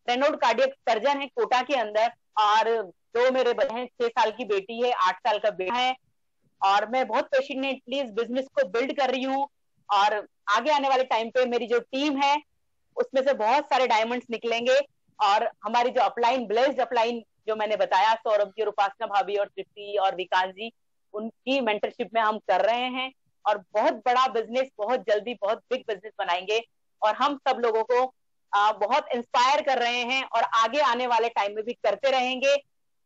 रेनोड कार्डियक सर्जन है कोटा के अंदर, और 2 मेरे बच्चे हैं, 6 साल की बेटी है, 8 साल का बेटा है। और मैं बहुत पेशेंटली इस बिजनेस को बिल्ड कर रही हूँ। और आगे आने वाले टाइम पे मेरी जो टीम है उसमें से बहुत सारे डायमंड्स निकलेंगे। और हमारी जो अपलाइन, ब्लेस्ड अपलाइन जो मैंने बताया, सौरभ जी और उपासना भाभी और तृप्ति और विकास जी, उनकी मेंटरशिप में हम कर रहे हैं। और बहुत बड़ा बिजनेस, बहुत जल्दी बहुत बिग बिजनेस बनाएंगे। और हम सब लोगों को बहुत इंस्पायर कर रहे हैं और आगे आने वाले टाइम में भी करते रहेंगे।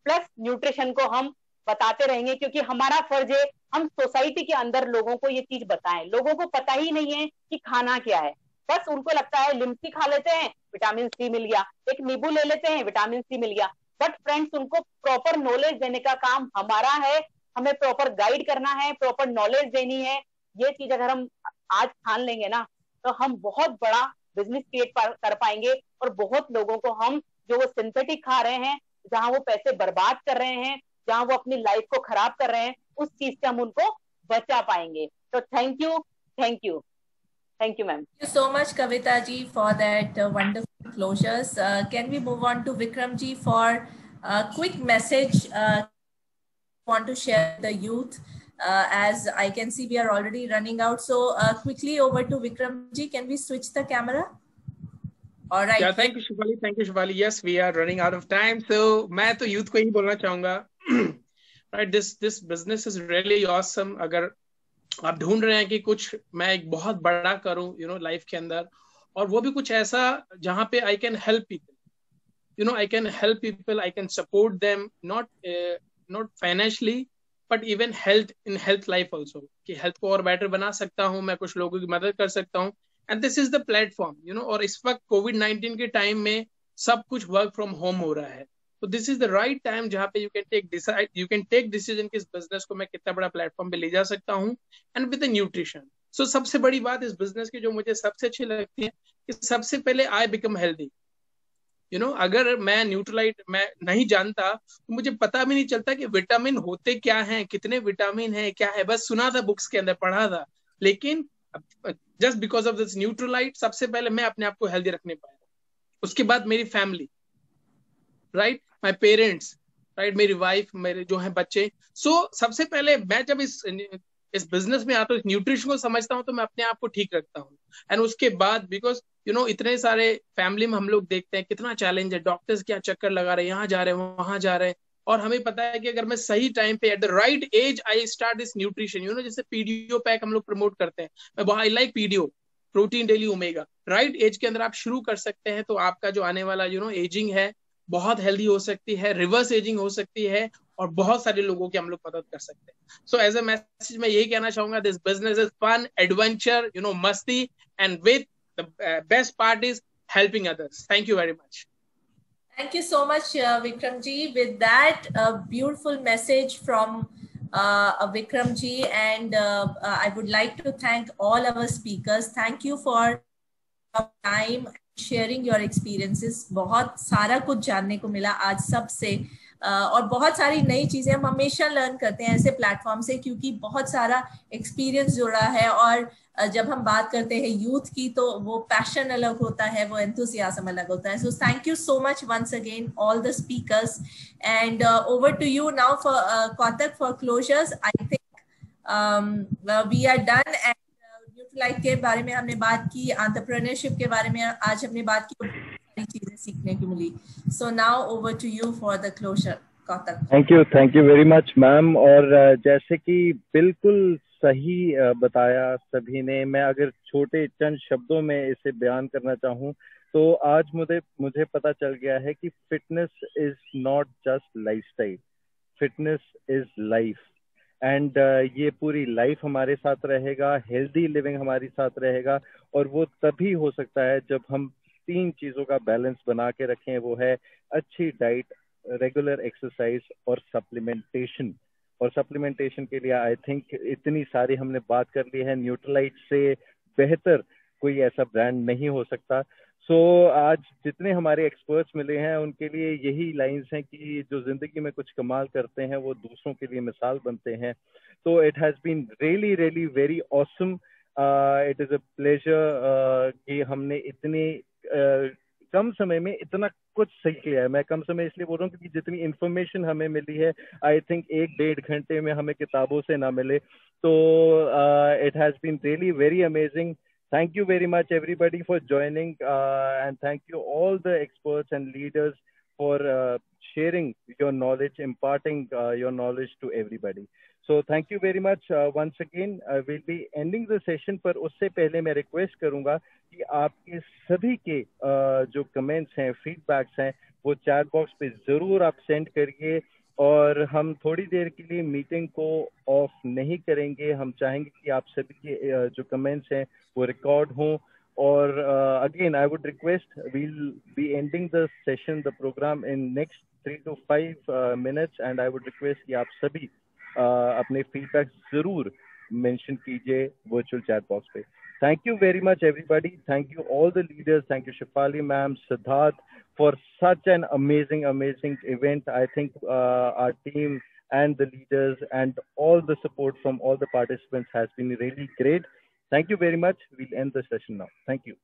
प्लस न्यूट्रिशन को हम बताते रहेंगे, क्योंकि हमारा फर्ज है हम सोसाइटी के अंदर लोगों को ये चीज बताएं। लोगों को पता ही नहीं है कि खाना क्या है। बस उनको लगता है लिम्सी खा लेते हैं विटामिन सी मिल गया, एक नींबू ले लेते हैं विटामिन सी मिल गया। बट फ्रेंड्स, उनको प्रॉपर नॉलेज देने का काम हमारा है। हमें प्रॉपर गाइड करना है, प्रॉपर नॉलेज देनी है। ये चीज अगर हम आज ठान लेंगे ना तो हम बहुत बड़ा बिजनेस क्रिएट कर पाएंगे। और बहुत लोगों को हम, जो वो सिंथेटिक खा रहे हैं, जहां वो पैसे बर्बाद कर रहे हैं, जहां वो अपनी लाइफ को खराब कर रहे हैं, उस चीज से हम उनको बचा पाएंगे। तो thank you, thank you, thank you ma'am. Thank you so much, Kavita ji, for that wonderful closures. Can we move on to Vikram ji for a quick message want to share with the youth? As I can see, we are already running out. So quickly over to Vikram ji. Can we switch the camera? All right. Yeah, thank you, Shefali. Thank you, Shefali. Yes, we are running out of time. So मैं तो youth को ही बोलना चाहूँगा. Right, this business is really awesome. अगर आप ढूंढ रहे हैं कि कुछ मैं एक बहुत बड़ा करूं लाइफ के अंदर, और वो भी कुछ ऐसा जहां पे I can help people, I can help people, I can support them, not financially but even health life also, कि हेल्थ को और बेटर बना सकता हूं, मैं कुछ लोगों की मदद कर सकता हूं। And this is the platform, और इस वक्त कोविड-19 के टाइम में सब कुछ वर्क फ्रॉम होम हो रहा है, तो this is the right time जहाँ पे यू कैन टेक डिसीजन कि इस बिजनेस को मैं कितना बड़ा प्लेटफॉर्म पे ले जा सकता हूँ, एंड विद द न्यूट्रिशन। सो सबसे बड़ी बात इस बिजनेस की जो मुझे सबसे अच्छी लगती है कि सबसे पहले आई बिकम हेल्दी। अगर मैं न्यूट्रलाइट मैं नहीं जानता तो मुझे पता भी नहीं चलता कि विटामिन होते क्या हैं, कितने विटामिन है, क्या है, बस सुना था बुक्स के अंदर, पढ़ा था। लेकिन just because of this Nutrilite सबसे पहले मैं अपने आप को हेल्दी रखने पाया। उसके बाद मेरी family, right, my parents, right, मेरी वाइफ, मेरे जो हैं बच्चे। सो सबसे पहले मैं जब इस बिजनेस में आता हूँ, इस न्यूट्रिशन को समझता हूँ, तो मैं अपने आप को ठीक रखता हूँ। एंड उसके बाद बिकॉज इतने सारे फैमिली में हम लोग देखते हैं कितना चैलेंज है, डॉक्टर्स क्या चक्कर लगा रहे हैं, यहाँ जा रहे हैं वहां जा रहे हैं, और हमें पता है कि अगर मैं सही टाइम पे at the right age I start this nutrition, जैसे पीडीओ पैक हम लोग प्रमोट करते हैं, I like PDO, protein daily omega, right age के अंदर आप शुरू कर सकते हैं, तो आपका जो आने वाला एजिंग है बहुत हेल्दी हो सकती है, रिवर्स एजिंग हो सकती है, और बहुत सारे लोगों की हम लोग मदद कर सकते हैं। सो एज अ मैसेज मैं यही कहना चाहूंगा, this business is fun, adventure, मस्ती, and with the best part is helping others. Thank you very much. Thank you so much, Vikram ji. With that, a beautiful message from Vikram ji, and I would like to thank all our speakers. Thank you for your time, sharing your experiences. बहुत सारा कुछ जानने को मिला आज सबसे, और बहुत सारी नई चीजें हम हमेशा लर्न करते हैं ऐसे प्लेटफॉर्म से, क्योंकि बहुत सारा एक्सपीरियंस जुड़ा है। और जब हम बात करते हैं यूथ की, तो वो पैशन अलग होता है, वो एंथुसियाज्म अलग होता है। So thank you so much once again all the speakers, and over to you now for Kautak for closures. I think we are done. And Nutrilite के बारे में हमने बात की, एंटरप्रेन्योरशिप के बारे में आज हमने बात की, सारी चीजें सीखने को मिली। So now over to you for the closure, Kautak. Thank you very much ma'am. और जैसे कि बिल्कुल सही बताया सभी ने, मैं अगर छोटे चंद शब्दों में इसे बयान करना चाहूँ तो आज मुझे पता चल गया है कि fitness is not just lifestyle, fitness is life. And ये पूरी लाइफ हमारे साथ रहेगा, हेल्दी लिविंग हमारे साथ रहेगा, और वो तभी हो सकता है जब हम 3 चीजों का बैलेंस बना के रखें। वो है अच्छी डाइट, रेगुलर एक्सरसाइज और सप्लीमेंटेशन। और सप्लीमेंटेशन के लिए आई थिंक इतनी सारी हमने बात कर ली है, न्यूट्रलाइट से बेहतर कोई ऐसा ब्रांड नहीं हो सकता। सो आज जितने हमारे एक्सपर्ट्स मिले हैं उनके लिए यही लाइंस हैं कि जो जिंदगी में कुछ कमाल करते हैं वो दूसरों के लिए मिसाल बनते हैं। तो it has been really really very awesome. It is a pleasure कि हमने इतने कम समय में इतना कुछ सीख लिया है। मैं कम समय इसलिए बोल रहा हूँ क्योंकि जितनी इंफॉर्मेशन हमें मिली है आई थिंक 1-1.5 घंटे में हमें किताबों से ना मिले। तो it has been really very amazing. Thank you very much everybody for joining, and thank you all the experts and leaders for sharing your knowledge, imparting your knowledge to everybody. So thank you very much once again. We'll be ending the session, पर उससे पहले मैं request करूँगा कि आपके सभी के जो comments हैं, feedbacks हैं, वो chat box पे जरूर आप send करिए। और हम थोड़ी देर के लिए मीटिंग को ऑफ नहीं करेंगे। हम चाहेंगे कि आप सभी के जो कमेंट्स हैं वो रिकॉर्ड हों। और again I would request, we'll be ending the session, the programme in next 3 to 5 minutes, and I would request कि आप सभी अपने फीडबैक जरूर मेंशन कीजिए वर्चुअल चैट बॉक्स पे। Thank you very much everybody. Thank you all the leaders. Thank you Shefali ma'am, Siddharth, for such an amazing event. I think our team and the leaders and all the support from all the participants has been really great. Thank you very much. We'll end the session now. Thank you.